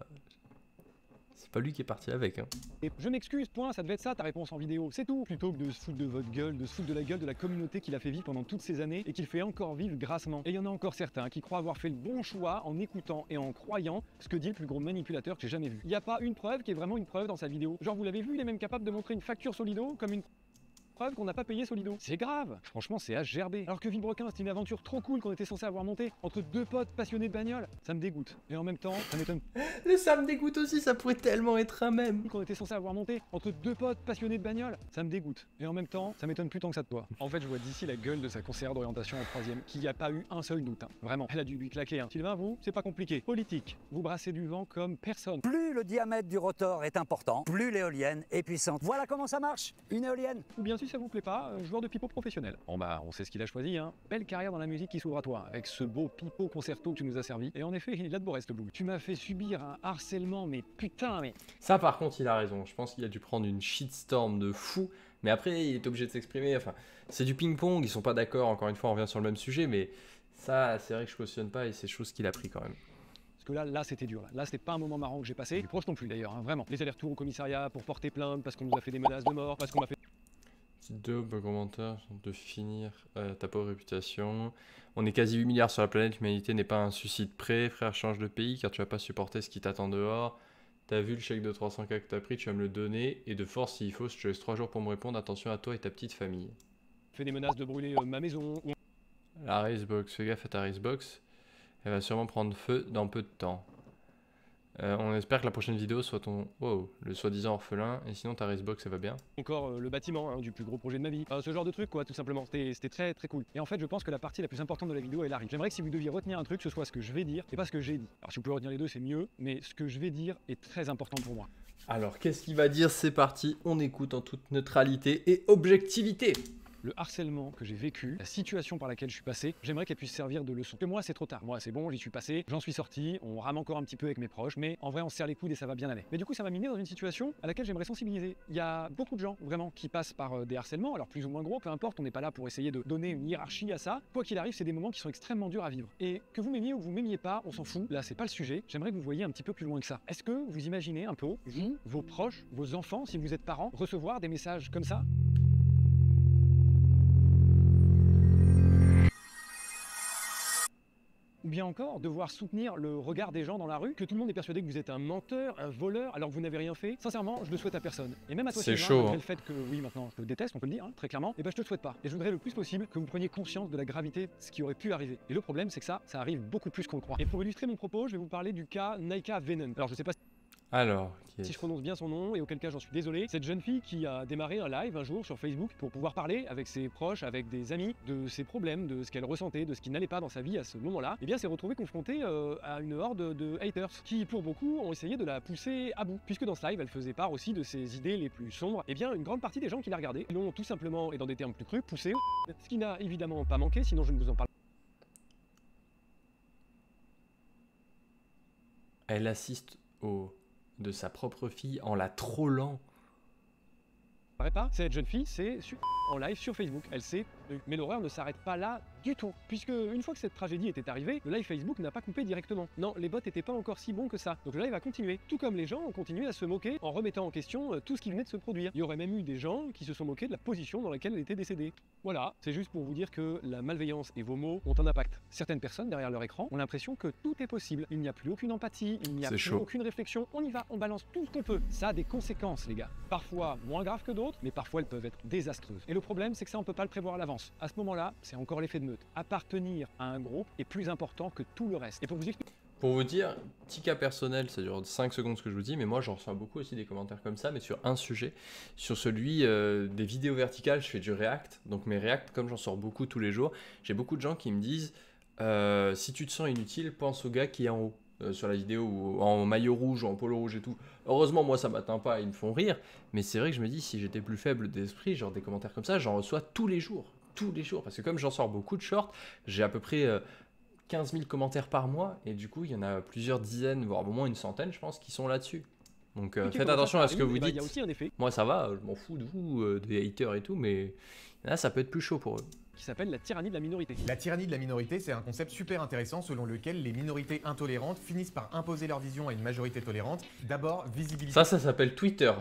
c'est pas lui qui est parti avec. Hein. Et je m'excuse, point, ça devait être ça ta réponse en vidéo, c'est tout. Plutôt que de se foutre de votre gueule, de se foutre de la gueule de la communauté qu'il a fait vivre pendant toutes ces années et qu'il fait encore vivre grassement. Et il y en a encore certains qui croient avoir fait le bon choix en écoutant et en croyant ce que dit le plus gros manipulateur que j'ai jamais vu. Il n'y a pas une preuve qui est vraiment une preuve dans sa vidéo. Genre vous l'avez vu, il est même capable de montrer une facture Solido comme une preuve qu'on n'a pas payé Solido. C'est grave. Franchement, c'est à gerber. Alors que Villebrequin, c'était une aventure trop cool qu'on était censé avoir montée entre deux potes passionnés de bagnole. Ça me dégoûte. Et en même temps, ça m'étonne. Le ça me dégoûte aussi, ça pourrait tellement être un même. Qu'on était censé avoir monté entre deux potes passionnés de bagnole. Ça me dégoûte. Et en même temps, ça m'étonne plus tant que ça de toi. En fait, je vois d'ici la gueule de sa conseillère d'orientation en 3ème, qu'il n'y a pas eu un seul doute. Hein. Vraiment. Elle a dû lui claquer. Hein. Sylvain, vous, c'est pas compliqué. Politique. Vous brassez du vent comme personne. Plus le diamètre du rotor est important, plus l'éolienne est puissante. Voilà comment ça marche, une éolienne. Ou bien si ça vous plaît pas, joueur de pipeau professionnel. Bon bah, on sait ce qu'il a choisi, hein. Belle carrière dans la musique qui s'ouvre à toi, avec ce beau pipeau concerto que tu nous as servi. Et en effet, il a de beau reste, Blue. Tu m'as fait subir un harcèlement, mais putain, mais... Ça par contre, il a raison. Je pense qu'il a dû prendre une shitstorm de fou. Mais après, il est obligé de s'exprimer. Enfin, c'est du ping-pong, ils sont pas d'accord. Encore une fois, on revient sur le même sujet. Mais ça, c'est vrai que je cautionne pas et c'est chose qu'il a pris quand même. Parce que là c'était dur. Là c'était pas un moment marrant que j'ai passé. Les proches non plus d'ailleurs, hein, vraiment. Les allers-retours au commissariat pour porter plainte parce qu'on nous a fait des menaces de mort, parce qu'on m'a fait... Deux commentaires de finir ta pauvre réputation. On est quasi 8 milliards sur la planète, l'humanité n'est pas un suicide près. Frère, change de pays car tu vas pas supporter ce qui t'attend dehors. T'as vu le chèque de 300 000 que t'as pris, tu vas me le donner. Et de force, s'il faut, je te laisse 3 jours pour me répondre. Attention à toi et ta petite famille. Fait des menaces de brûler ma maison. La Racebox, fais gaffe à ta Racebox. Elle va sûrement prendre feu dans peu de temps. On espère que la prochaine vidéo soit ton... Wow, le soi-disant orphelin. Et sinon, ta Racebox, elle va bien. Encore le bâtiment hein, du plus gros projet de ma vie. Ce genre de truc, quoi, tout simplement. C'était très très cool. Et en fait, je pense que la partie la plus importante de la vidéo, elle arrive. J'aimerais que si vous deviez retenir un truc, ce soit ce que je vais dire et pas ce que j'ai dit. Alors, si vous pouvez retenir les deux, c'est mieux. Mais ce que je vais dire est très important pour moi. Alors, qu'est-ce qu'il va dire? C'est parti. On écoute en toute neutralité et objectivité. Le harcèlement que j'ai vécu, la situation par laquelle je suis passé, j'aimerais qu'elle puisse servir de leçon. Que moi, c'est trop tard. Moi, c'est bon, j'y suis passé, j'en suis sorti, on rame encore un petit peu avec mes proches, mais en vrai, on se serre les coudes et ça va bien aller. Mais du coup, ça m'a miné dans une situation à laquelle j'aimerais sensibiliser. Il y a beaucoup de gens, vraiment, qui passent par des harcèlements, alors plus ou moins gros, peu importe, on n'est pas là pour essayer de donner une hiérarchie à ça. Quoi qu'il arrive, c'est des moments qui sont extrêmement durs à vivre. Et que vous m'aimiez ou que vous m'aimiez pas, on s'en fout. Là, c'est pas le sujet. J'aimerais que vous voyiez un petit peu plus loin que ça. Est-ce que vous imaginez un peu, vous, vos proches, vos enfants, si vous êtes parents, recevoir des messages comme ça ? Ou bien encore, devoir soutenir le regard des gens dans la rue, que tout le monde est persuadé que vous êtes un menteur, un voleur, alors que vous n'avez rien fait. Sincèrement, je le souhaite à personne. Et même à toi, c'est Sylvain, chaud, malgré hein. le fait que, oui, maintenant, je te déteste, on peut le dire, hein, très clairement, et ben je te le souhaite pas. Et je voudrais le plus possible que vous preniez conscience de la gravité de ce qui aurait pu arriver. Et le problème, c'est que ça arrive beaucoup plus qu'on le croit. Et pour illustrer mon propos, je vais vous parler du cas Naika Venom. Alors, je sais pas Alors, si je prononce bien son nom, et auquel cas j'en suis désolé. Cette jeune fille qui a démarré un live un jour sur Facebook pour pouvoir parler avec ses proches, avec des amis, de ses problèmes, de ce qu'elle ressentait, de ce qui n'allait pas dans sa vie à ce moment-là, et bien s'est retrouvée confrontée à une horde de haters qui, pour beaucoup, ont essayé de la pousser à bout. Puisque dans ce live, elle faisait part aussi de ses idées les plus sombres, et bien une grande partie des gens qui la regardaient l'ont tout simplement, et dans des termes plus crus, poussée au ce qui n'a évidemment pas manqué, sinon je ne vous en parle. Elle assiste de sa propre fille en la trollant. Pas, cette jeune fille, c'est en live sur Facebook. Elle sait, mais l'horreur ne s'arrête pas là du tout. Puisque une fois que cette tragédie était arrivée, le live Facebook n'a pas coupé directement. Non, les bots n'étaient pas encore si bons que ça. Donc le live a continué. Tout comme les gens ont continué à se moquer en remettant en question tout ce qui venait de se produire. Il y aurait même eu des gens qui se sont moqués de la position dans laquelle elle était décédée. Voilà, c'est juste pour vous dire que la malveillance et vos mots ont un impact. Certaines personnes derrière leur écran ont l'impression que tout est possible. Il n'y a plus aucune empathie, il n'y a plus aucune réflexion. On y va, on balance tout ce qu'on peut. Ça a des conséquences, les gars. Parfois moins graves que d'autres, mais parfois elles peuvent être désastreuses. Et le problème, c'est que ça, on peut pas le prévoir à l'avance. À ce moment-là, c'est encore l'effet de meute. Appartenir à un groupe est plus important que tout le reste. Et pour vous expliquer... Pour vous dire, petit cas personnel, ça dure 5 secondes ce que je vous dis, mais moi j'en reçois beaucoup aussi des commentaires comme ça, mais sur un sujet, sur celui des vidéos verticales, je fais du React, donc mes React, comme j'en sors beaucoup tous les jours, j'ai beaucoup de gens qui me disent si tu te sens inutile, pense au gars qui est en haut, sur la vidéo, ou en maillot rouge, ou en polo rouge et tout. Heureusement, moi ça m'atteint pas, ils me font rire, mais c'est vrai que je me dis, si j'étais plus faible d'esprit, genre des commentaires comme ça, j'en reçois tous les jours, parce que comme j'en sors beaucoup de shorts, j'ai à peu près... 15 000 commentaires par mois, et du coup il y en a plusieurs dizaines, voire au moins une centaine je pense, qui sont là-dessus. Donc faites attention à ce que vous dites. Il y a aussi un effet moi ça va, je m'en fous de vous, des haters et tout, mais là ça peut être plus chaud pour eux. Qui s'appelle la tyrannie de la minorité. La tyrannie de la minorité, c'est un concept super intéressant selon lequel les minorités intolérantes finissent par imposer leur vision à une majorité tolérante. D'abord, visibilité. Ça s'appelle Twitter.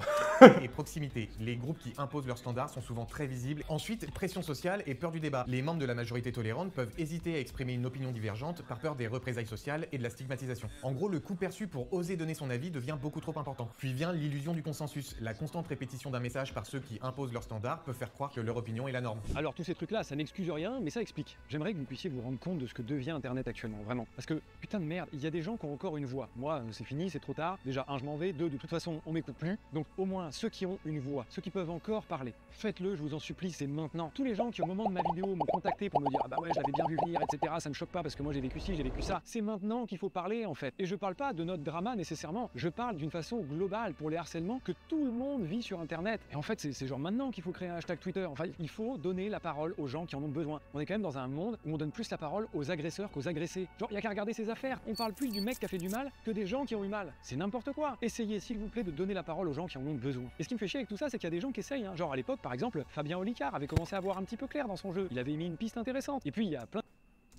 Et proximité. Les groupes qui imposent leurs standards sont souvent très visibles. Ensuite, pression sociale et peur du débat. Les membres de la majorité tolérante peuvent hésiter à exprimer une opinion divergente par peur des représailles sociales et de la stigmatisation. En gros, le coût perçu pour oser donner son avis devient beaucoup trop important. Puis vient l'illusion du consensus. La constante répétition d'un message par ceux qui imposent leurs standards peut faire croire que leur opinion est la norme. Alors tous ces trucs-là, ça n'excuse rien, mais ça explique. J'aimerais que vous puissiez vous rendre compte de ce que devient Internet actuellement, vraiment. Parce que, putain de merde, il y a des gens qui ont encore une voix. Moi, c'est fini, c'est trop tard. Déjà, je m'en vais. 2, de toute façon, on m'écoute plus. Donc, au moins, ceux qui ont une voix, ceux qui peuvent encore parler, faites-le, je vous en supplie, c'est maintenant. Tous les gens qui, au moment de ma vidéo, m'ont contacté pour me dire « Ah bah ouais, je l'avais bien vu venir, etc. Ça me choque pas parce que moi, j'ai vécu ci, j'ai vécu ça. » C'est maintenant qu'il faut parler, en fait. Et je parle pas de notre drama, nécessairement. Je parle d'une façon globale pour les harcèlements que tout le monde vit sur Internet. Et en fait, c'est genre maintenant qu'il faut créer un hashtag Twitter. Enfin, il faut donner la parole aux gens qui en ont besoin. On est quand même dans un monde où on donne plus la parole aux agresseurs qu'aux agressés. Genre, il y a qu'à regarder ses affaires. On parle plus du mec qui a fait du mal que des gens qui ont eu mal. C'est n'importe quoi. Essayez, s'il vous plaît, de donner la parole aux gens qui en ont besoin. Et ce qui me fait chier avec tout ça, c'est qu'il y a des gens qui essayent. Hein. Genre, à l'époque, par exemple, Fabien Olicard avait commencé à voir un petit peu clair dans son jeu. Il avait mis une piste intéressante. Et puis, il y a plein...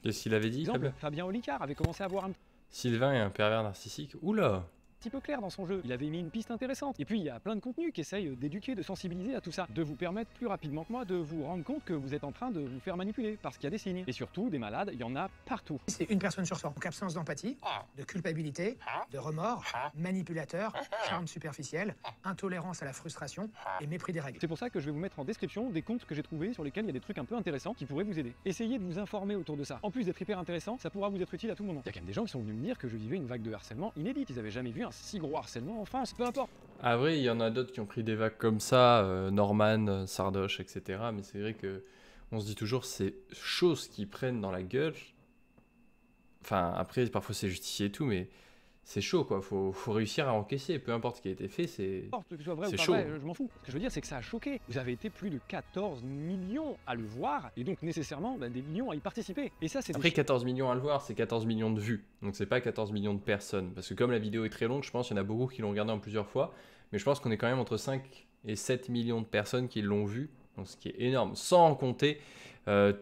Qu'est-ce qu'il avait dit, Fabien Olicard avait commencé à voir un... Sylvain est un pervers narcissique. Oula! Petit peu clair dans son jeu, il avait mis une piste intéressante. Et puis il y a plein de contenus qui essayent d'éduquer, de sensibiliser à tout ça, de vous permettre plus rapidement que moi de vous rendre compte que vous êtes en train de vous faire manipuler, parce qu'il y a des signes. Et surtout, des malades, il y en a partout. C'est une personne sur 100. Donc absence d'empathie, de culpabilité, de remords, manipulateur, charme superficiel, intolérance à la frustration et mépris des règles. C'est pour ça que je vais vous mettre en description des comptes que j'ai trouvés sur lesquels il y a des trucs un peu intéressants qui pourraient vous aider. Essayez de vous informer autour de ça. En plus d'être hyper intéressant, ça pourra vous être utile à tout moment. Il y a quand même des gens qui sont venus me dire que je vivais une vague de harcèlement inédite. Ils avaient jamais vu un si gros harcèlement en France, peu importe. Ah vrai, il y en a d'autres qui ont pris des vagues comme ça, Norman, Sardoche, etc. Mais c'est vrai que on se dit toujours ces choses qui prennent dans la gueule. Enfin, après, parfois c'est justifié et tout, mais c'est chaud quoi. Faut réussir à encaisser, peu importe ce qui a été fait, c'est chaud. Vrai, je m'en fous. Ce que je veux dire, c'est que ça a choqué. Vous avez été plus de 14 millions à le voir, et donc nécessairement des millions à y participer. Et ça, c'est après 14 millions à le voir, c'est 14 millions de vues. Donc c'est pas 14 millions de personnes. Parce que comme la vidéo est très longue, je pense qu'il y en a beaucoup qui l'ont regardé en plusieurs fois. Mais je pense qu'on est quand même entre 5 et 7 millions de personnes qui l'ont vu. Donc ce qui est énorme. Sans compter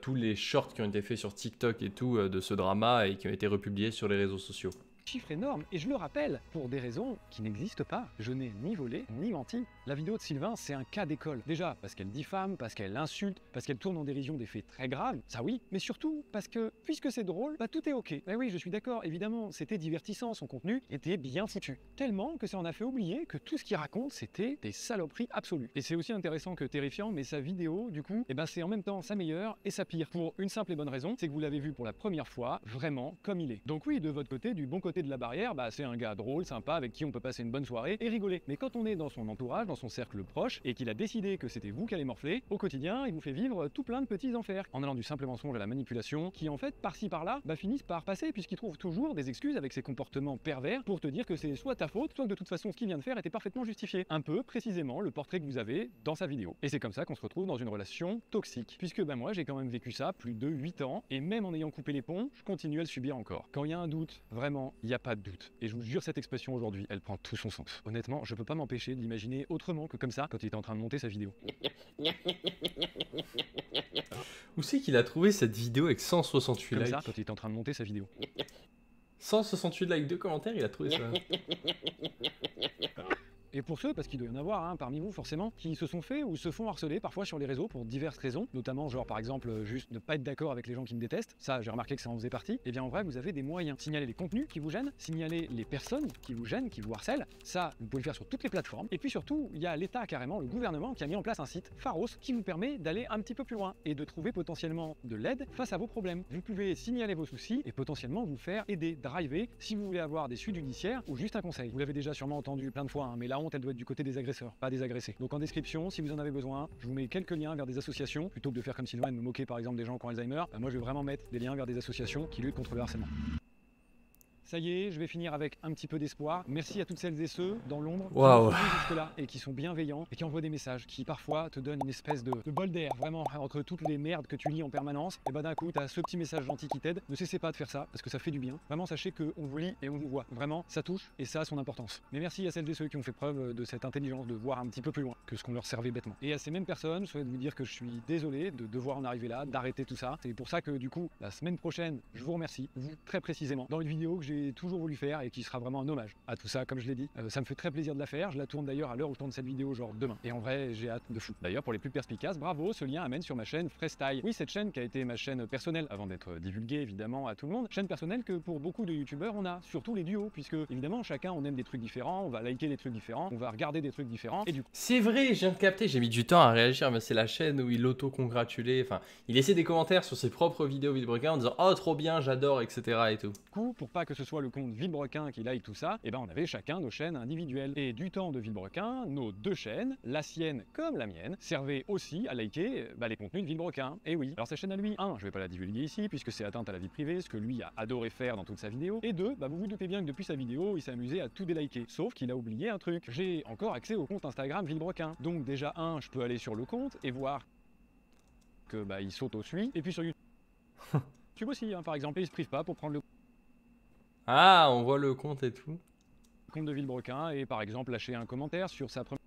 tous les shorts qui ont été faits sur TikTok et tout de ce drama et qui ont été republiés sur les réseaux sociaux. Chiffre énorme, et je le rappelle, pour des raisons qui n'existent pas. Je n'ai ni volé, ni menti. La vidéo de Sylvain, c'est un cas d'école. Déjà, parce qu'elle diffame, parce qu'elle insulte, parce qu'elle tourne en dérision des faits très graves, ça oui, mais surtout parce que, puisque c'est drôle, bah tout est ok. Mais oui, je suis d'accord, évidemment, c'était divertissant, son contenu était bien foutu. Tellement que ça en a fait oublier que tout ce qu'il raconte, c'était des saloperies absolues. Et c'est aussi intéressant que terrifiant, mais sa vidéo, du coup, eh ben c'est en même temps sa meilleure et sa pire. Pour une simple et bonne raison, c'est que vous l'avez vu pour la première fois, vraiment comme il est. Donc oui, de votre côté, du bon côté de la barrière, bah c'est un gars drôle, sympa, avec qui on peut passer une bonne soirée et rigoler. Mais quand on est dans son entourage, dans son cercle proche, et qu'il a décidé que c'était vous qui allez morfler, au quotidien, il vous fait vivre tout plein de petits enfers, en allant du simple mensonge à la manipulation, qui en fait, par-ci par-là, bah finissent par passer, puisqu'il trouve toujours des excuses avec ses comportements pervers pour te dire que c'est soit ta faute, soit que de toute façon ce qu'il vient de faire était parfaitement justifié. Un peu, précisément, le portrait que vous avez dans sa vidéo. Et c'est comme ça qu'on se retrouve dans une relation toxique. Puisque bah moi, j'ai quand même vécu ça plus de 8 ans, et même en ayant coupé les ponts, je continue à le subir encore. Quand il y a un doute, vraiment, Il n'y a pas de doute. Et je vous jure, cette expression aujourd'hui, elle prend tout son sens. Honnêtement, je peux pas m'empêcher de l'imaginer autrement que comme ça quand il était en train de monter sa vidéo. Où c'est qu'il a trouvé cette vidéo avec 168 Comme likes? ça quand il était en train de monter sa vidéo. 168 likes de commentaires, il a trouvé ça. Et pour ceux, parce qu'il doit y en avoir hein, parmi vous forcément, qui se sont fait ou se font harceler parfois sur les réseaux pour diverses raisons, notamment genre par exemple juste ne pas être d'accord avec les gens qui me détestent, ça j'ai remarqué que ça en faisait partie, et bien en vrai vous avez des moyens. Signaler les contenus qui vous gênent, signaler les personnes qui vous gênent, qui vous harcèlent, ça vous pouvez le faire sur toutes les plateformes. Et puis surtout, il y a l'État carrément, le gouvernement qui a mis en place un site, Pharos, qui vous permet d'aller un petit peu plus loin et de trouver potentiellement de l'aide face à vos problèmes. Vous pouvez signaler vos soucis et potentiellement vous faire aider, driver, si vous voulez avoir des suites judiciaires ou juste un conseil. Vous l'avez déjà sûrement entendu plein de fois, hein, mais la honte elle doit être du côté des agresseurs, pas des agressés. Donc en description, si vous en avez besoin, je vous mets quelques liens vers des associations, plutôt que de faire comme Sylvain et de me moquer par exemple des gens qui ont Alzheimer, moi je vais vraiment mettre des liens vers des associations qui luttent contre le harcèlement. Ça y est, je vais finir avec un petit peu d'espoir. Merci à toutes celles et ceux dans l'ombre qui sont jusque-là et qui sont bienveillants et qui envoient des messages qui parfois te donnent une espèce de bol d'air, vraiment, entre toutes les merdes que tu lis en permanence. Et bah d'un coup, t'as ce petit message gentil qui t'aide. Ne cessez pas de faire ça parce que ça fait du bien. Vraiment, sachez qu'on vous lit et on vous voit. Vraiment, ça touche et ça a son importance. Mais merci à celles et ceux qui ont fait preuve de cette intelligence de voir un petit peu plus loin que ce qu'on leur servait bêtement. Et à ces mêmes personnes, je souhaite vous dire que je suis désolé de devoir en arriver là, d'arrêter tout ça. C'est pour ça que du coup, la semaine prochaine, je vous remercie, vous très précisément, dans une vidéo que j'ai toujours voulu faire et qui sera vraiment un hommage à tout ça, comme je l'ai dit. Ça me fait très plaisir de la faire, je la tourne d'ailleurs à l'heure où je tourne cette vidéo, genre demain. Et en vrai, j'ai hâte de fou. D'ailleurs, pour les plus perspicaces, bravo, ce lien amène sur ma chaîne Freestyle. Oui, cette chaîne qui a été ma chaîne personnelle, avant d'être divulguée évidemment à tout le monde. Chaîne personnelle que pour beaucoup de youtubeurs, on a, surtout les duos, puisque évidemment, chacun on aime des trucs différents, on va liker des trucs différents, on va regarder des trucs différents, et du coup... C'est vrai, je viens de capter, j'ai mis du temps à réagir, mais c'est la chaîne où il auto-congratulait, enfin, il laissait des commentaires sur ses propres vidéos Villebrequin en disant « Oh, trop bien, j'adore, etc. » et tout. Pour pas que ce soit le compte Villebrequin qui like tout ça, et ben on avait chacun nos chaînes individuelles. Et du temps de Villebrequin, nos deux chaînes, la sienne comme la mienne, servaient aussi à liker les contenus de Villebrequin. Et oui, alors sa chaîne à lui, je vais pas la divulguer ici puisque c'est atteinte à la vie privée, ce que lui a adoré faire dans toute sa vidéo. Et deux, vous vous doutez bien que depuis sa vidéo, il s'est amusé à tout déliker. Sauf qu'il a oublié un truc. J'ai encore accès au compte Instagram Villebrequin. Donc déjà je peux aller sur le compte et voir que il s'auto-suit. Et puis sur YouTube aussi, par exemple, il se prive pas pour prendre le Ah, on voit le compte et tout. Compte de Villebrequin et par exemple lâcher un commentaire sur sa première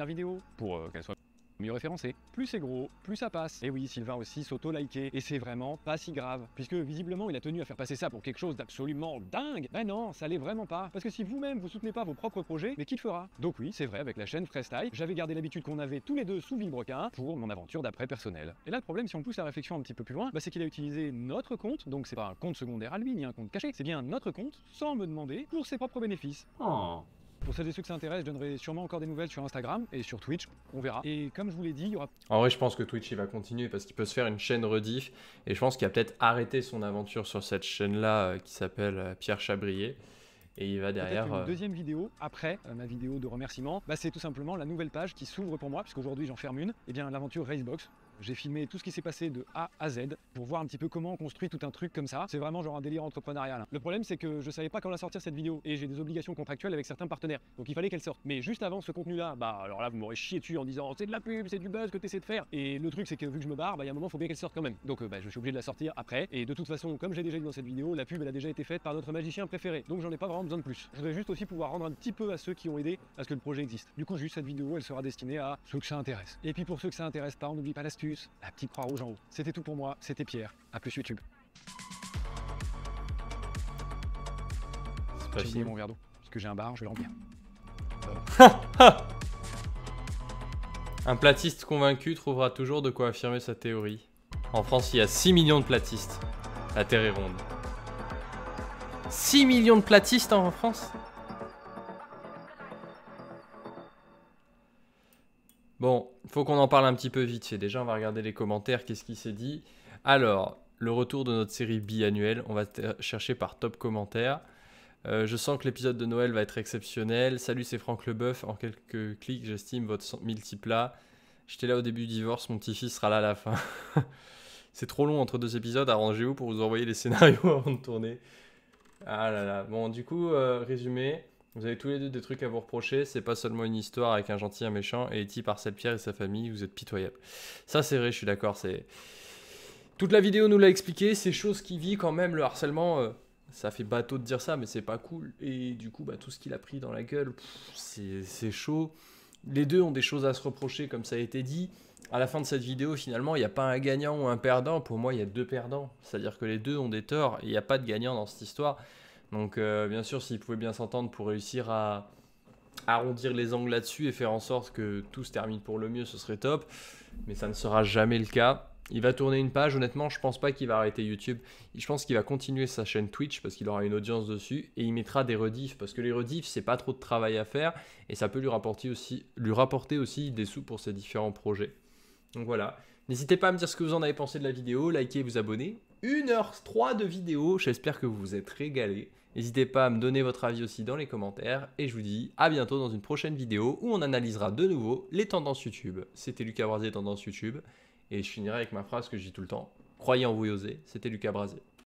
vidéo pour qu'elle soit mieux référencée. Plus c'est gros, plus ça passe. Et oui, Sylvain aussi s'auto-liker. Et c'est vraiment pas si grave. Puisque visiblement, il a tenu à faire passer ça pour quelque chose d'absolument dingue. Ben non, ça l'est vraiment pas. Parce que si vous-même, vous soutenez pas vos propres projets, mais qui le fera? Donc oui, c'est vrai, avec la chaîne Freestyle, j'avais gardé l'habitude qu'on avait tous les deux sous Villebrequin pour mon aventure d'après personnelle. Et là, le problème, si on pousse la réflexion un petit peu plus loin, c'est qu'il a utilisé notre compte, donc c'est pas un compte secondaire à lui, ni un compte caché, c'est bien notre compte, sans me demander, pour ses propres bénéfices. Pour celles et ceux que ça intéresse, je donnerai sûrement encore des nouvelles sur Instagram et sur Twitch, on verra. Et comme je vous l'ai dit, il y aura... En vrai, je pense que Twitch, il va continuer parce qu'il peut se faire une chaîne rediff. Et je pense qu'il a peut-être arrêté son aventure sur cette chaîne-là qui s'appelle Pierre Chabrier. Et il va derrière... Une deuxième vidéo, après ma vidéo de remerciement, c'est tout simplement la nouvelle page qui s'ouvre pour moi, puisqu'aujourd'hui j'en ferme une, et bien l'aventure Racebox. J'ai filmé tout ce qui s'est passé de A à Z pour voir un petit peu comment on construit tout un truc comme ça. C'est vraiment genre un délire entrepreneurial. Le problème, c'est que je savais pas quand la sortir cette vidéo et j'ai des obligations contractuelles avec certains partenaires. Donc il fallait qu'elle sorte. Mais juste avant ce contenu-là, alors là, vous m'aurez chié dessus en disant c'est de la pub, c'est du buzz que tu essaies de faire. Et le truc, c'est que vu que je me barre, il y a un moment, il faut bien qu'elle sorte quand même. Donc je suis obligé de la sortir après. Et de toute façon, comme j'ai déjà dit dans cette vidéo, la pub, elle a déjà été faite par notre magicien préféré. Donc j'en ai pas vraiment besoin de plus. Je voudrais juste aussi pouvoir rendre un petit peu à ceux qui ont aidé à ce que le projet existe. Du coup, juste cette vidéo, elle sera destinée à ceux que ça intéresse. Et puis pour ceux que ça intéresse pas, on n'oublie pas l'astuce, la petite croix rouge en haut. C'était tout pour moi, c'était Pierre. À plus YouTube. C'est pas J'ai oublié mon verre d'eau, parce que j'ai un bar, je vais le remplir. Un platiste convaincu trouvera toujours de quoi affirmer sa théorie. En France, il y a 6 millions de platistes. La Terre est ronde. 6 millions de platistes en France? Bon, faut qu'on en parle un petit peu vite fait. Déjà, on va regarder les commentaires, qu'est-ce qui s'est dit. Alors, le retour de notre série biannuelle, on va chercher par top commentaires. Je sens que l'épisode de Noël va être exceptionnel. Salut, c'est Franck Leboeuf. En quelques clics, j'estime votre multiplat. J'étais là au début du divorce, mon petit-fils sera là à la fin. C'est trop long entre deux épisodes, arrangez-vous pour vous envoyer les scénarios avant de tourner. Ah là là. Bon, du coup, résumé. Vous avez tous les deux des trucs à vous reprocher, c'est pas seulement une histoire avec un gentil et un méchant, et Eti Parcelle Pierre et sa famille, vous êtes pitoyables. Ça c'est vrai, je suis d'accord, c'est... Toute la vidéo nous l'a expliqué, ces choses qui vit quand même, le harcèlement, Ça fait bateau de dire ça, mais c'est pas cool. Et du coup, bah, tout ce qu'il a pris dans la gueule, c'est chaud. Les deux ont des choses à se reprocher, comme ça a été dit. À la fin de cette vidéo, finalement, il n'y a pas un gagnant ou un perdant. Pour moi, il y a deux perdants. C'est-à-dire que les deux ont des torts et il n'y a pas de gagnant dans cette histoire. Donc, bien sûr, s'ils pouvaient bien s'entendre pour réussir à arrondir les angles là-dessus et faire en sorte que tout se termine pour le mieux, ce serait top. Mais ça ne sera jamais le cas. Il va tourner une page, honnêtement, je pense pas qu'il va arrêter YouTube. Je pense qu'il va continuer sa chaîne Twitch parce qu'il aura une audience dessus et il mettra des rediffs parce que les rediffs, c'est pas trop de travail à faire et ça peut lui rapporter aussi des sous pour ses différents projets. Donc voilà. N'hésitez pas à me dire ce que vous en avez pensé de la vidéo, likez et vous abonnez. 1h03 de vidéo, j'espère que vous vous êtes régalés. N'hésitez pas à me donner votre avis aussi dans les commentaires et je vous dis à bientôt dans une prochaine vidéo où on analysera de nouveau les tendances YouTube. C'était Lucas Brasier, Tendances YouTube. Et je finirai avec ma phrase que je dis tout le temps. Croyez en vous et osez, c'était Lucas Brasier.